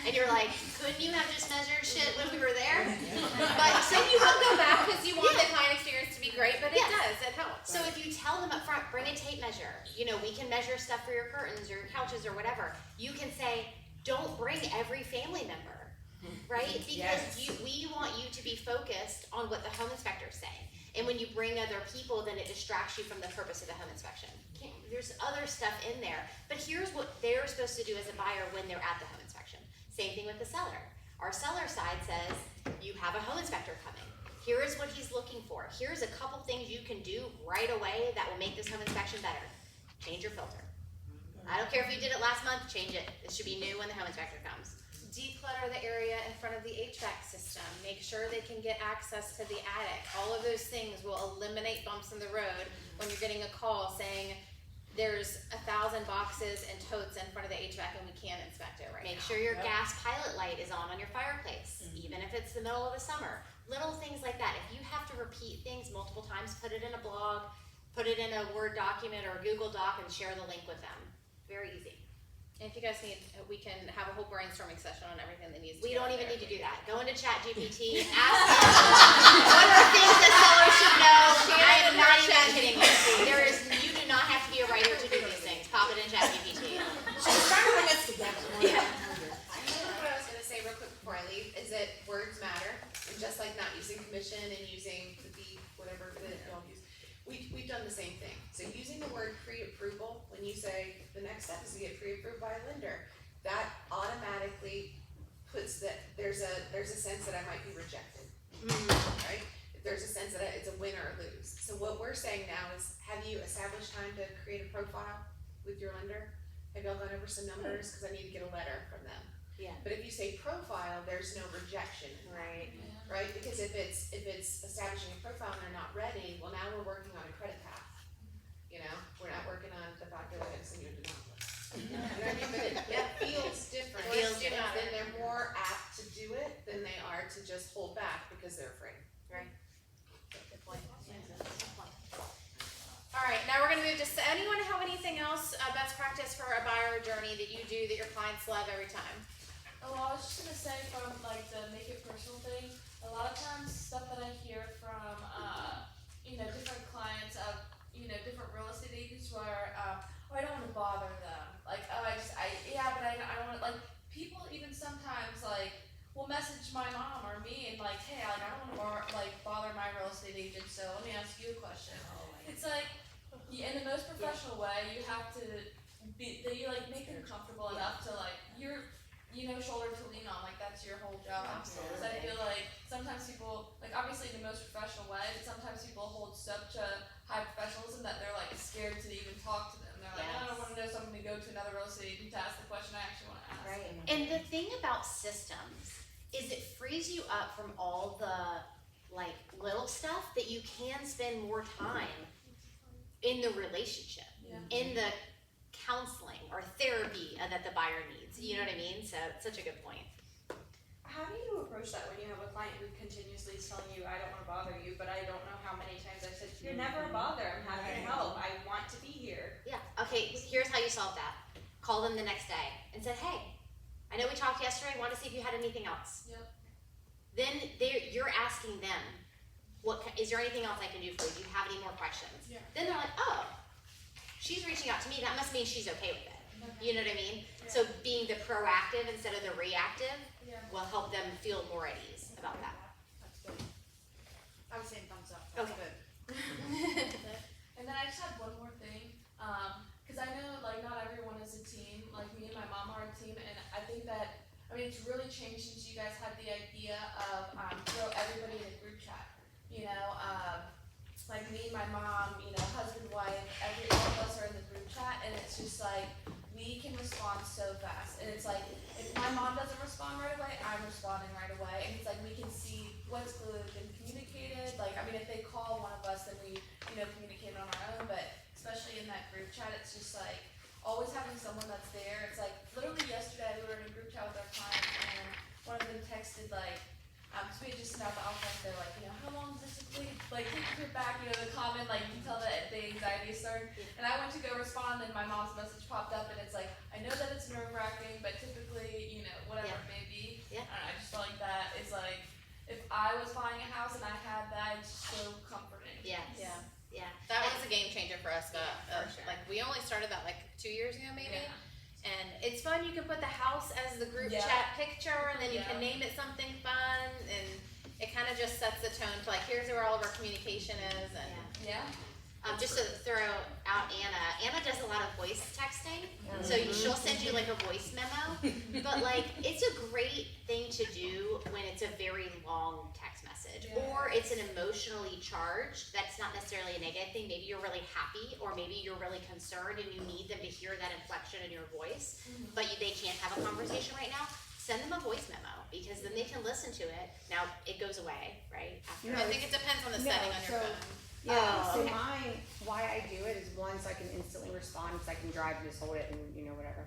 And you're like, couldn't you have just measured shit when we were there? But So you will go back because you want the client experience to be great, but it Yes. does, it helps. So if you tell them up front, bring a tape measure, you know, we can measure stuff for your curtains or your couches or whatever. You can say, don't bring every family member, right? Because we want you to be focused on what the home inspector's saying. And when you bring other people, then it distracts you from the purpose of the home inspection. There's other stuff in there, but here's what they're supposed to do as a buyer when they're at the home inspection. Same thing with the seller. Our seller side says, you have a home inspector coming. Here is what he's looking for. Here's a couple things you can do right away that will make this home inspection better. Change your filter. I don't care if you did it last month, change it. It should be new when the home inspector comes. Declutter the area in front of the HVAC system. Make sure they can get access to the attic. All of those things will eliminate bumps in the road when you're getting a call saying there's 1,000 boxes and totes in front of the HVAC and we can't inspect it right now. Make sure your gas pilot light is on your fireplace, even if it's the middle of the summer. Little things like that. If you have to repeat things multiple times, put it in a blog, put it in a Word document or a Google Doc and share the link with them. Very easy. And if you guys need, we can have a whole brainstorming session on everything that needs to We go don't in even there. need to do that. Go into ChatGPT, ask them what are things that sellers should know. I am not even kidding you. You do not have to be a writer to do these things. Pop it in ChatGPT. She's trying to bring us together. Yeah. What I was gonna say real quick before I leave is that words matter, and just like not using commission and using the beep, whatever that y'all use, we've done the same thing. So using the word pre-approval, when you say the next step is to get pre-approved by a lender, that automatically puts that there's a sense that I might be rejected, right? There's a sense that it's a win or a lose. So what we're saying now is, have you established time to create a profile with your lender? Have y'all gone over some numbers? Cause I need to get a letter from them. Yeah. But if you say profile, there's no rejection, Right. right? Because if it's establishing a profile and they're not ready, well, now we're working on a credit path. You know, we're not working on the fact that it's in your denial list. You know what I mean? But it feels different. It feels different. Then they're more apt to do it than they are to just hold back because they're afraid. Right. Good point. All right, now we're gonna move to, anyone have anything else, best practice for a buyer journey that you do that your clients love every time? Oh, I was just gonna say from like the make it personal thing, a lot of times stuff that I hear from, different clients of, different real estate agents where, I don't wanna bother them. Like, but I don't wanna, like, people even sometimes like, will message my mom or me and like, hey, I don't wanna bother my real estate agent, so let me ask you a question. It's like, in the most professional way, you have to be, make them comfortable enough to you're, shoulder to lean on, that's your whole job. Because I feel like sometimes people, obviously in the most professional way, but sometimes people hold such a high professionalism that they're scared to even talk the thing about systems is it frees you up from all the like little stuff that you can spend more time in the relationship, in the counseling or therapy that the buyer needs. You know what I mean? So it's such a good point. How do you approach that when you have a client who continuously is telling you, I don't wanna bother you, but I don't know how many times I've said, you're never a bother, I'm happy to help, I want to be here. Yeah. Okay. Here's how you solve that. Call them the next day and said, "Hey, I know we talked yesterday. I want to see if you had anything else." Yep. Then you're asking them, is there anything else I can do for you? Do you have any more questions? Yeah. Then they're like, "Oh, she's reaching out to me. That must mean she's okay with it." Okay. You know what I mean? Yeah. So being the proactive instead of the reactive Yeah. will help them feel more at ease about that. That's good. I was saying thumbs up, that's Okay. good. And then I just have one more thing, cause I know like not everyone is a team, like me and my mom are a team, and I think that, I mean, it's really changed since you guys had the idea of, throw everybody in a group chat, you know, like me, my mom, you know, husband, wife, all of us are in the group chat, and it's just like, we can respond so fast, and it's like, if my mom doesn't respond right away, I'm responding right away, and it's like, we can see what's clearly been communicated, like, I mean, if they call one of us, then we, you know, communicate on our own, but especially in that group chat, it's just like, always having someone that's there, it's like, literally yesterday, we were in a group chat with our clients, and one of them texted, like, cause we had just sent out the offer, they're like, you know, how long does this take, like, take your back, you know, the comment, like, you can tell that the anxiety is starting, and I went to go respond, and my mom's message popped up, and it's like, I know that it's nerve-wracking, but typically, you know, whatever it may be, Yeah. I don't know, I just felt like that is like, if I was buying a house and I had that, it's so comforting. Yes. Yeah. Yeah. That was a game changer for us, but For sure. like we only started that like 2 years ago maybe. Yeah. And it's fun, you can put the house as the group Yeah. chat picture and then you can Yeah. name it something fun and it kind of just sets the tone for like here's where all of our communication is and Yeah. Just to throw out Anna does a lot of voice texting, so she'll send you like a voice memo, but like it's a great thing to do when it's a very long text message, Yeah. or it's an emotionally charged, that's not necessarily a negative thing, maybe you're really happy, or maybe you're really concerned and you need them to hear that inflection in your voice, but they can't have a conversation right now. Send them a voice memo, because then they can listen to it. Now, it goes away, right, after. No, I think it depends on the setting on your so- phone. Yeah, Oh, so okay. why I do it is one, so I can instantly respond, because I can drive and just hold it and, you know, whatever.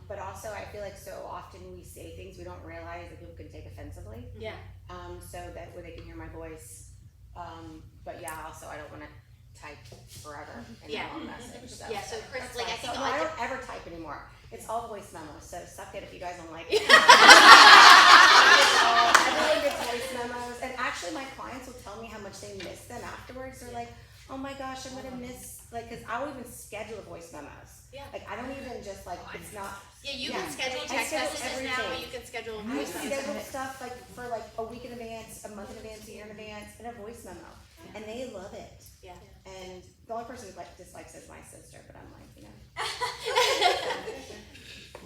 But also I feel like so often we say things we don't realize that people can take offensively. Yeah. So that way they can hear my voice. But yeah, also I don't wanna type forever in Yeah. a long message, so. Yeah, so Chris, That's like, I fine. think So, like I don't ever type anymore. It's all voice memos, so suck it if you guys don't like it. Everyone gets voice memos, and actually my clients will tell me how much they miss them afterwards. They're like, oh my gosh, I'm gonna miss, like, cause I will even schedule voice memos. Yeah. Like, I don't even just like, it's not, Yeah, you Yeah. can schedule I text schedule messages now, everything. you can schedule I voice memos. schedule stuff like for like a week in advance, a month in advance, a year in advance, and a voice memo. And they love it. Yeah. And the only person who like dislikes it is my sister, but I'm like, you know.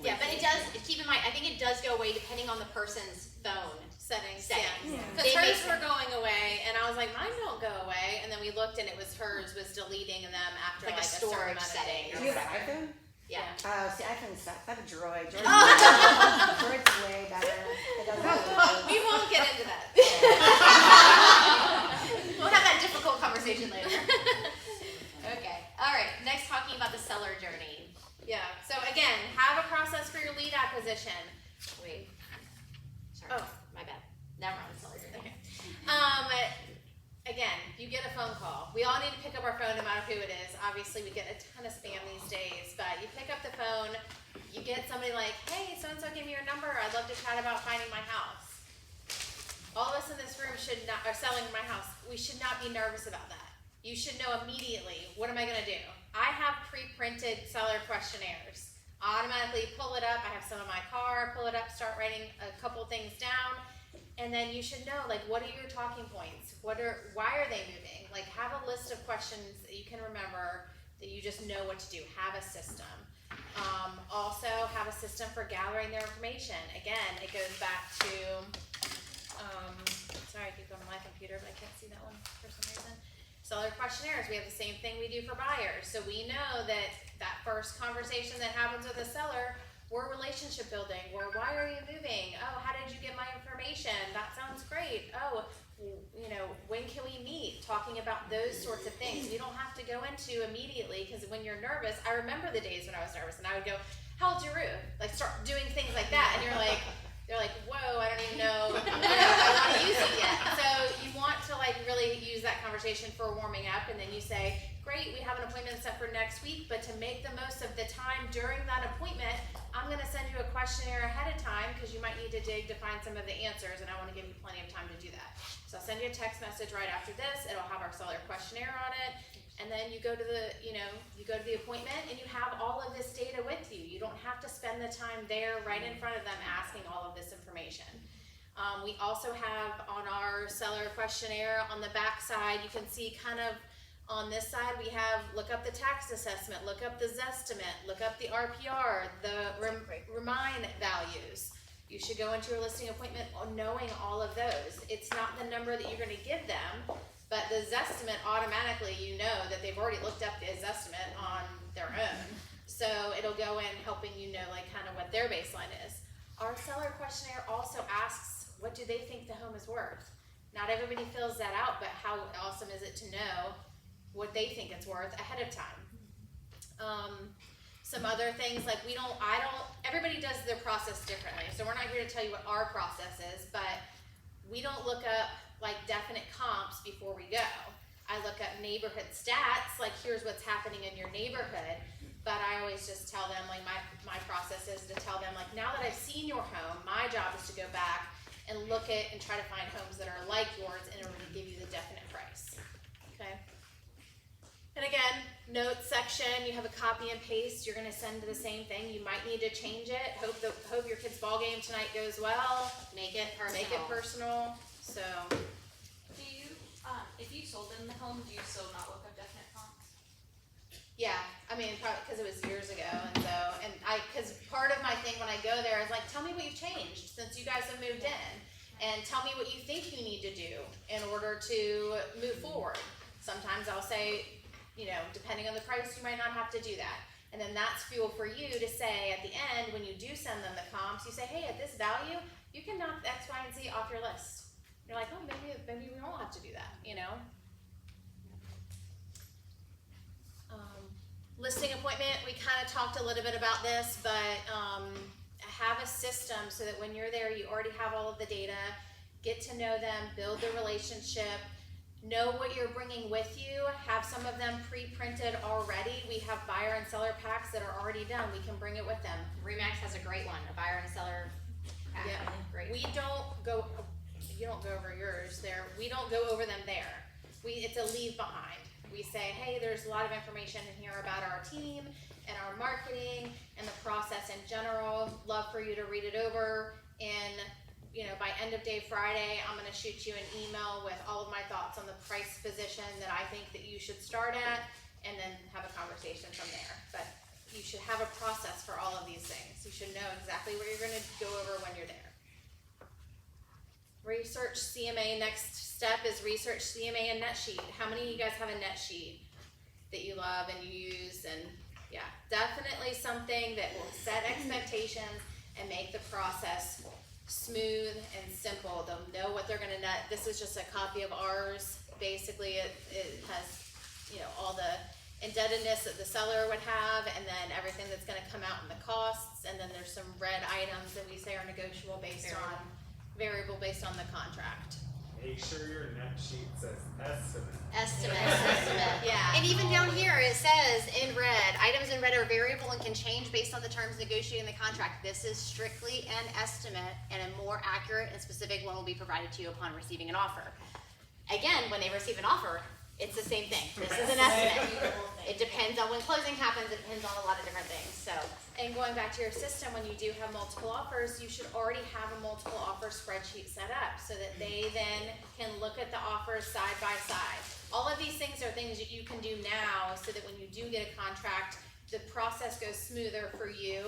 Yeah, but it does, keep in mind, I think it does go away depending on the person's phone Settings, settings. yeah. Yeah. Because They hers make were going away, and I was like, mine don't go away. And then we looked, and it was hers was deleting them after Like a like, certain storage amount of setting days. Do you have an iPhone? Yeah. Oh, see, iPhone sucks. I have a Droid. Droid's way better. It doesn't really We won't get into that. We'll have that difficult conversation later. Okay, all right, next talking about the seller journey. Yeah. So again, have a process for your lead acquisition. Wait, sorry, Oh. my bad. Never mind, seller journey. Again, you get a phone call. We all need to pick up our phone no matter who it is. Obviously, we get a ton of spam these days, but you pick up the phone, you get somebody like, hey, so-and-so gave me your number. I'd love to chat about finding my house. All of us in this room should not, or selling my house, we should not be nervous about that. You should know immediately, what am I gonna do? I have pre-printed seller questionnaires. Automatically pull it up. I have some in my car, pull it up, start writing a couple things down. And then you should know, like, what are your talking points? Why are they moving? Like, have a list of questions that you can remember that you just know what to do. Have a system. Also, have a system for gathering their information. Again, it goes back to, sorry, I keep going to my computer, but I can't see that one for some reason. Seller questionnaires, we have the same thing we do for buyers. So we know that that first conversation that happens with a seller, we're relationship building, or why are you moving? Oh, how did you get my information? That sounds great. Oh, you know, when can we meet? Talking about those sorts of things. You don't have to go into immediately, because when you're nervous, I remember the days when I was nervous and I would go, how old's your roof? Like start doing things like that, and you're like, whoa, I don't even know if I want to use it yet. So you want to like really use that conversation for warming up, and then you say, great, we have an appointment set for next week, but to make the most of the time during that appointment, I'm gonna send you a questionnaire ahead of time, because you might need to dig to find some of the answers, and I wanna give you plenty of time to do that. So I'll send you a text message right after this, it'll have our seller questionnaire on it, and then you go to the, you go to the appointment, and you have all of this data with you. You don't have to spend the time there right in front of them asking all of this information. We also have on our seller questionnaire on the back side, you can see kind of on this side, we have look up the tax assessment, look up the Zestimate, look up the RPR, the remind values. You should go into your listing appointment knowing all of those. It's not the number that you're gonna give them, but the Zestimate automatically, you know that they've already looked up the Zestimate on their own. So it'll go in helping you know like kind of what their baseline is. Our seller questionnaire also asks, what do they think the home is worth? Not everybody fills that out, but how awesome is it to know what they think it's worth ahead of time. Some other things like everybody does their process differently. So we're not here to tell you what our process is, but we don't look up like definite comps before we go. I look up neighborhood stats, like here's what's happening in your neighborhood. But I always just tell them, like my process is to tell them, like now that I've seen your home, my job is to go back and look at and try to find homes that are like yours in order to give you the definite price. Okay. And again, notes section, you have a copy and paste, you're gonna send the same thing. You might need to change it. Hope your kid's ball game tonight goes well. Make it personal. Make it personal. So Do you, if you sold them the home, do you still not look up definite comps? yeah, I mean, probably because it was years ago, because part of my thing when I go there is like, tell me what you've changed since you guys have moved in, and tell me what you think you need to do in order to move forward. Sometimes I'll say, depending on the price, you might not have to do that. And then that's fuel for you to say at the end, when you do send them the comps, you say, hey, at this value, you can knock X, Y, and Z off your list. You're like, oh, maybe we won't have to do that, Listing appointment, we kind of talked a little bit about this, but have a system so that when you're there, you already have all of the data, get to know them, build the relationship, know what you're bringing with you, have some of them pre-printed already. We have buyer and seller packs that are already done. We can bring it with them. Remax has a great one, a buyer and seller pack. Yeah. Great. You don't go over yours there. We don't go over them there. It's a leave behind. We say, hey, there's a lot of information in here about our team and our marketing and the process in general. Love for you to read it over, and by end of day Friday, I'm gonna shoot you an email with all of my thoughts on the price position that I think that you should start at, and then have a conversation from there. But you should have a process for all of these things. You should know exactly what you're gonna go over when you're there. Research CMA, next step is research CMA and NetSheet. How many of you guys have a NetSheet that you love and you use? And yeah, definitely something that will set expectations and make the process smooth and simple. They'll know what they're gonna net. This is just a copy of ours. Basically, it has, all the indebtedness that the seller would have, and then everything that's gonna come out in the costs, and then there's some red items that we say are negotiable based on variable based on the contract. Make sure your net sheet says estimate. Estimate. Yeah. And even down here, it says in red, items in red are variable and can change based on the terms negotiated in the contract. This is strictly an estimate, and a more accurate and specific one will be provided to you upon receiving an offer. Again, when they receive an offer, it's the same thing. This is an estimate. It depends on when closing happens. It depends on a lot of different things. So, and going back to your system, when you do have multiple offers, you should already have a multiple offer spreadsheet set up so that they then can look at the offers side by side. All of these things are things that you can do now so that when you do get a contract, the process goes smoother for you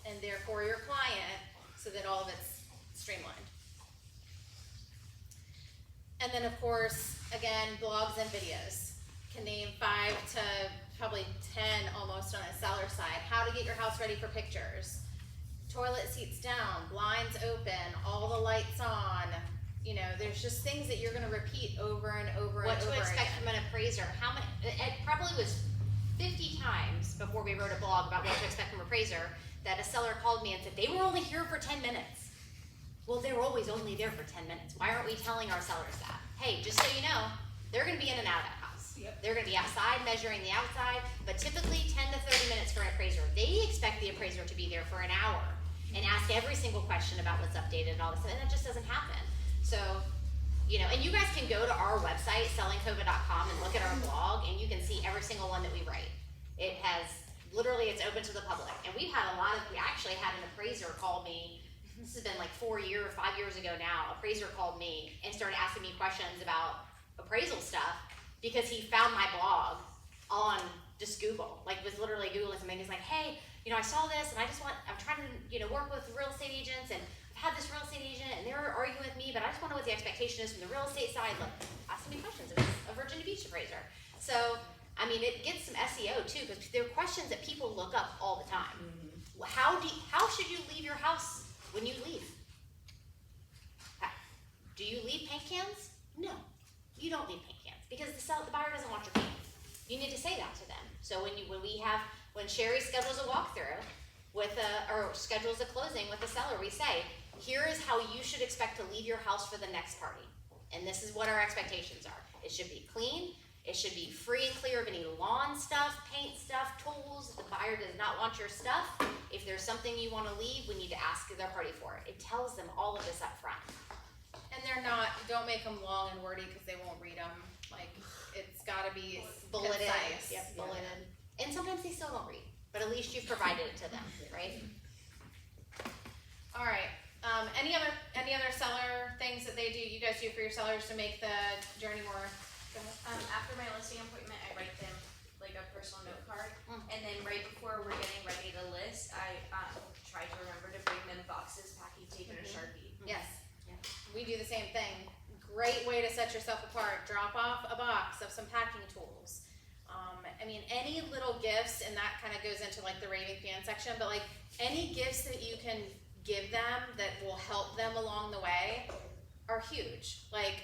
and therefore your client, so that all of it's streamlined. And then of course, again, blogs and videos. Can name 5 to probably 10 almost on a seller side. How to get your house ready for pictures. toilet seats down, blinds open, all the lights on. You know, there's just things that you're gonna repeat over and over and What over to expect again. from an appraiser, how many, it probably was 50 times before we wrote a blog about what to expect from an appraiser, that a seller called me and said, they were only here for 10 minutes. Well, they were always only there for 10 minutes. Why aren't we telling our sellers that? Hey, just so you know, they're gonna be in and out of that house. Yep. They're gonna be outside measuring the outside, but typically 10 to 30 minutes for an appraiser. They expect the appraiser to be there for an hour and ask every single question about what's updated and all this, and that just doesn't happen. So, you know, and you guys can go to our website, sellingcova.com, and look at our blog, and you can see every single one that we write. It has, literally, it's open to the public. And we've had we actually had an appraiser call me, this has been like 5 years ago now, appraiser called me and started asking me questions about appraisal stuff because he found my blog on just Google, like was literally Googling something. He's like, hey, you know, I saw this and I'm trying to, you know, work with real estate agents, and I've had this real estate agent and they're arguing with me, but I just want to know what the expectation is from the real estate side. Look, asking me questions. It was a Virginia Beach appraiser. So, I mean, it gets some SEO too, because there are questions that people look up all the time. How should you leave your house when you leave? Do you leave paint cans? No, you don't leave paint cans, because the buyer doesn't want your paint. You need to say that to them. So when Sherry schedules a walkthrough or schedules a closing with the seller, we say, here is how you should expect to leave your house for the next party. And this is what our expectations are. It should be clean. It should be free and clear of any lawn stuff, paint stuff, tools. The buyer does not want your stuff. If there's something you want to leave, we need to ask their party for it. It tells them all of this up front. And don't make them long and wordy because they won't read them. Like, it's gotta be Bulleted. concise. Yep, bulleted. And sometimes they still don't read, but at least you've provided it to them, right? All right, any other seller things that you guys do for your sellers to make the journey more? Go ahead. After my listing appointment, I write them like a personal note card, and then right before we're getting ready to list, I try to remember to bring them boxes, packing tape, and a Sharpie. Yes, we do the same thing. Great way to set yourself apart. Drop off a box of some packing tools. I mean, any little gifts, and that kind of goes into like the raving fan section, but like any gifts that you can give them that will help them along the way are huge. Like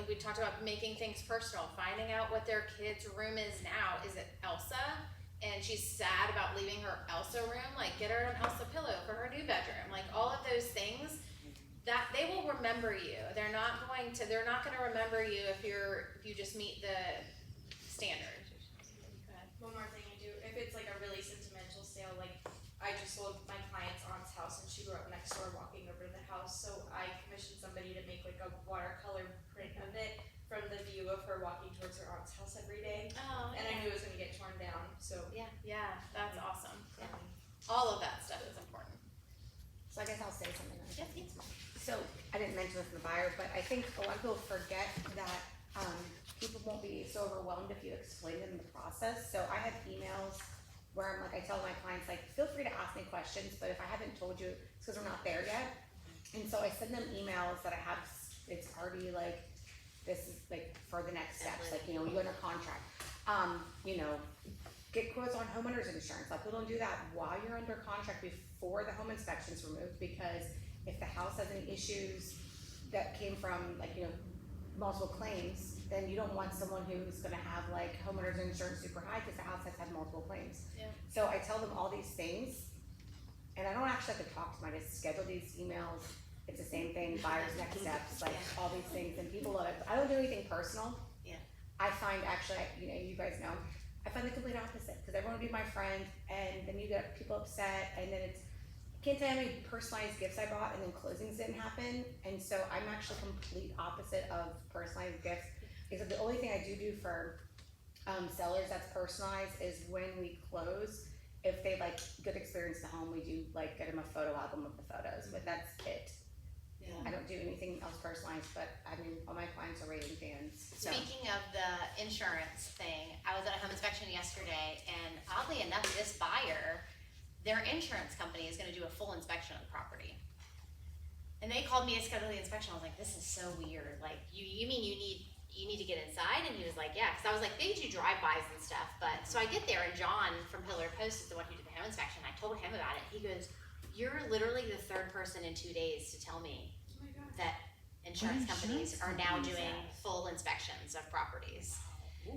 we talked about making things personal, finding out what their kid's room is now. Is it Elsa? And she's sad about leaving her Elsa room, like get her an Elsa pillow for her new bedroom. Like all of those things that they will remember you. They're not gonna remember you if you just meet the standard. One more thing I do, if it's like a really sentimental sale, like I just sold my client's aunt's house and she grew up next door walking over to the house, so I commissioned somebody to make like a watercolor print of it from the view of her walking towards her aunt's house every day. Oh, And I knew it was gonna get torn down, so. yeah, that's awesome. Yeah. All of that stuff is important. So I guess I'll say something. Yes, yes. So I didn't mention this in the buyer, but I think a lot of people forget that people won't be so overwhelmed if you explain them the process. So I have emails where I tell my clients, like, feel free to ask me questions, but if I haven't told you, it's because we're not there yet. And so I send them emails that I have, it's already like, this is like for the next steps, like, you know, you under contract. You know, get quotes on homeowners insurance. Like, people don't do that while you're under contract before the home inspection's removed, because if the house has any issues that came from, like, you know, multiple claims, then you don't want someone who's gonna have like homeowners insurance super high because the house has had multiple claims. Yeah. So I tell them all these things, and I don't actually have to talk to them, I just schedule these emails. It's the same thing, buyer's next steps, like all these things, and people love it. I don't do anything personal. Yeah. I find actually, you know, you guys know, I find the complete opposite, because everyone will be my friend, and then you get people upset, and then it's, can't tell you how many personalized gifts I bought and then closings didn't happen. And so I'm actually complete opposite of personalized gifts. Because the only thing I do for sellers that's personalized is when we close, if they like good experience in the home, we do like get them a photo album of the photos, but that's it. Yeah. I don't do anything else personalized, but I mean, all my clients are raving fans. So. Speaking of the insurance thing, I was at a home inspection yesterday, and oddly enough, this buyer, their insurance company is gonna do a full inspection of the property. And they called me to schedule the inspection. I was like, this is so weird. Like, you mean you need to get inside? And he was like, yeah. Cause I was like, they do drive-bys and stuff. But, so I get there, and John from Pillar Post is the one who did the home inspection. I told him about it. He goes, you're literally the third person in 2 days to tell me Oh my god. that insurance What companies insurance are now companies doing have? full inspections of properties.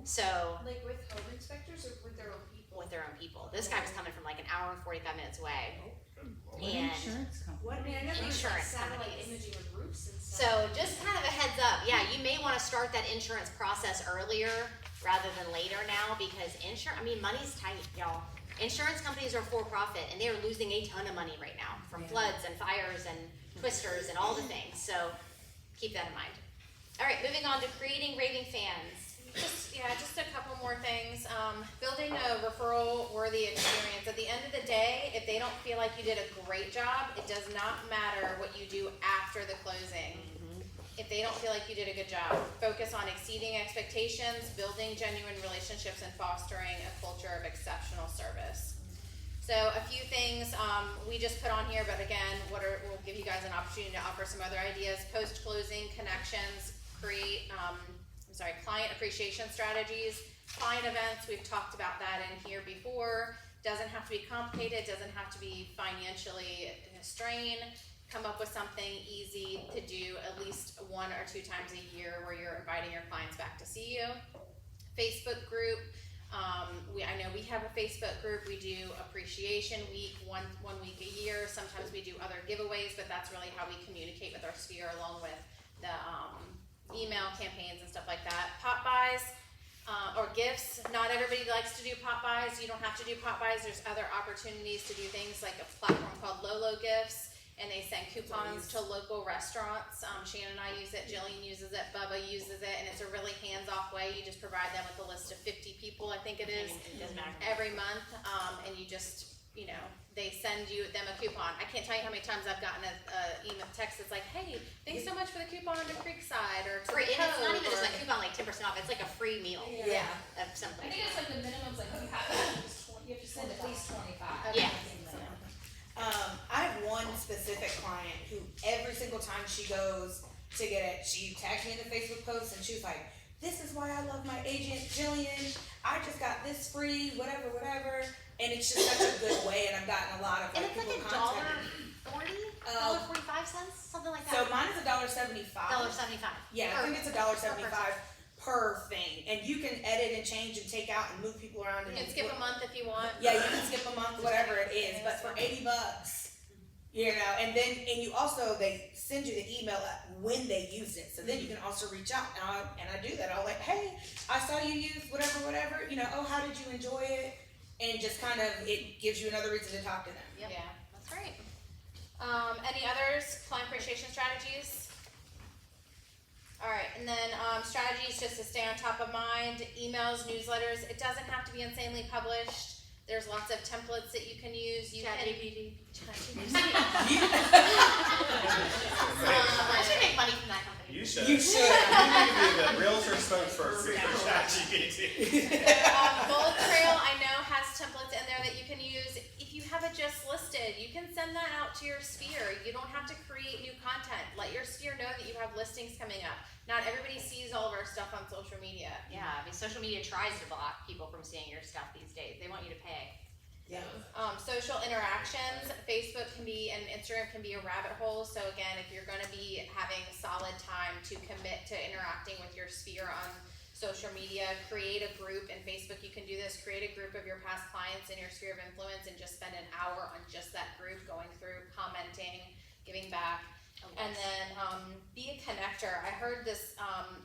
So, Like with home inspectors or with their own people? with their own people. This guy was coming from like an hour and 45 minutes away. What And insurance company? What, I mean, I know there's like Insurance satellite companies. imaging of roofs and so stuff. just kind of a heads up, yeah, you may wanna start that insurance process earlier rather than later now because money's tight, y'all. Insurance companies are for profit and they are losing a ton of money right now from floods and fires and twisters and all the things, so keep that in mind. All right, moving on to creating raving fans. Just a couple more things. Building a referral-worthy experience. At the end of the day, if they don't feel like you did a great job, it does not matter what you do after the closing. If they don't feel like you did a good job, focus on exceeding expectations, building genuine relationships, and fostering a culture of exceptional service. So a few things we just put on here, but again, we'll give you guys an opportunity to offer some other ideas. Post-closing connections, create client appreciation strategies, client events. We've talked about that in here before. Doesn't have to be complicated, doesn't have to be financially strained. Come up with something easy to do at least 1 or 2 times a year where you're inviting your clients back to see you. Facebook group. I know we have a Facebook group. We do appreciation week, one week a year. Sometimes we do other giveaways, but that's really how we communicate with our sphere along with the email campaigns and stuff like that. Pop buys or gifts. Not everybody likes to do pop buys. You don't have to do pop buys. There's other opportunities to do things like a platform called Lolo Gifts, and they send coupons to local restaurants. Shannon and I use it, Jillian uses it, Bubba uses it, and it's a really hands-off way. You just provide them with a list of 50 people, I think it is, It doesn't matter. every month, and you just, they send them a coupon. I can't tell you how many times I've gotten a email text that's like, hey, thanks so much for the coupon to Creekside or to Free, the and it's not Cove," even just or- a coupon like 10% off, it's like a free meal Yeah. of something. I think it's like the minimum's like you have to send at least 25. Yeah. I have one specific client who every single time she goes to get it, she tags me in the Facebook post and she was like, this is why I love my agent, Jillian. I just got this free, whatever. And it's just such a good way, and I've gotten a lot of And like it's like people $1.40, contacting me. $1.45, something like So that. mine is $1.75. $1.75. Yeah, I think it's $1.75 per thing, and you can edit and change and take out and move people around. You And can skip a month if you want. Yeah, you can skip a month, whatever it is, but for $80, and you also, they send you the email when they use it, so then you can also reach out, and I do that. I'll like, hey, I saw you use whatever, oh, how did you enjoy it? And just kind of, it gives you another reason to talk to them. Yep. Yeah, that's great. Any others, client appreciation strategies? All right, and then strategies just to stay on top of mind, emails, newsletters. It doesn't have to be insanely published. There's lots of templates that you can use. You can. I should make money from that company. You should. You should. You need to be the realtor spokesperson for ChatGPT. Bold Trail, I know, has templates in there that you can use. If you have it just listed, you can send that out to your sphere. You don't have to create new content. Let your sphere know that you have listings coming up. Not everybody sees all of our stuff on social media. Yeah, I mean, social media tries to block people from seeing your stuff these days. They want you to pay. Yeah. Social interactions, Facebook can be and Instagram can be a rabbit hole. So again, if you're gonna be having solid time to commit to interacting with your sphere on social media, create a group. In Facebook you can do this, create a group of your past clients in your sphere of influence and just spend an hour on just that group, going through, commenting, giving back. And then be a connector. I heard this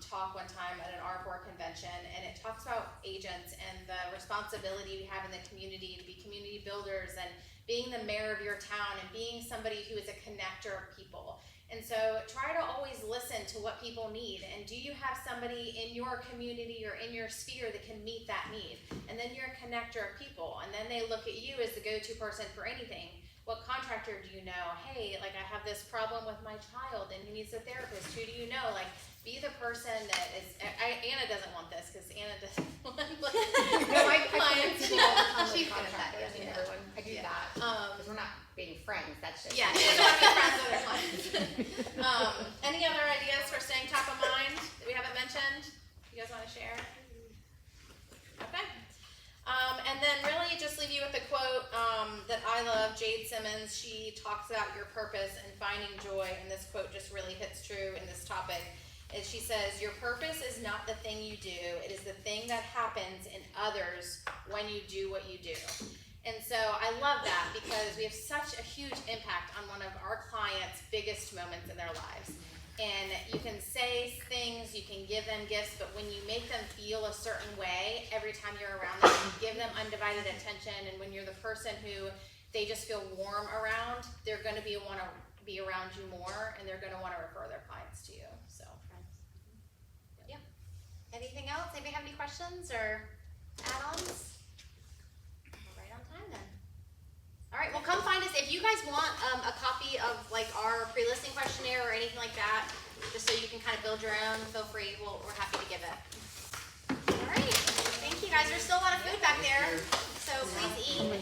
talk one time at an R4 convention, and it talks about agents and the responsibility we have in the community to be community builders and being the mayor of your town and being somebody who is a connector of people. And so try to always listen to what people need. And do you have somebody in your community or in your sphere that can meet that need? And then you're a connector of people. And then they look at you as the go-to person for anything. What contractor do you know? Hey, like I have this problem with my child and he needs a therapist. Who do you know? Like, be the person that is. Anna doesn't want this because Anna doesn't want my clients. She's She's contractors and everyone. I do that because we're not being friends. That's just Yeah, she doesn't want to be friends with her clients. Any other ideas for staying top of mind that we haven't mentioned? You guys want to share? Okay. And then really just leave you with a quote that I love, Jade Simmons. She talks about your purpose and finding joy, and this quote just really hits true in this topic. Is she says, your purpose is not the thing you do, it is the thing that happens in others when you do what you do. And so I love that because we have such a huge impact on one of our clients' biggest moments in their lives. And you can say things, you can give them gifts, but when you make them feel a certain way every time you're around them, you give them undivided attention, and when you're the person who they just feel warm around, they're gonna wanna be around you more, and they're gonna wanna refer their clients to you, so. Yeah. Anything else? Anybody have any questions or add-ons? We're right on time then. All right, well, come find us. If you guys want a copy of like our pre-listing questionnaire or anything like that, just so you can kind of build your own, feel free. We're happy to give it. All right, thank you guys. There's still a lot of food back there, so please eat.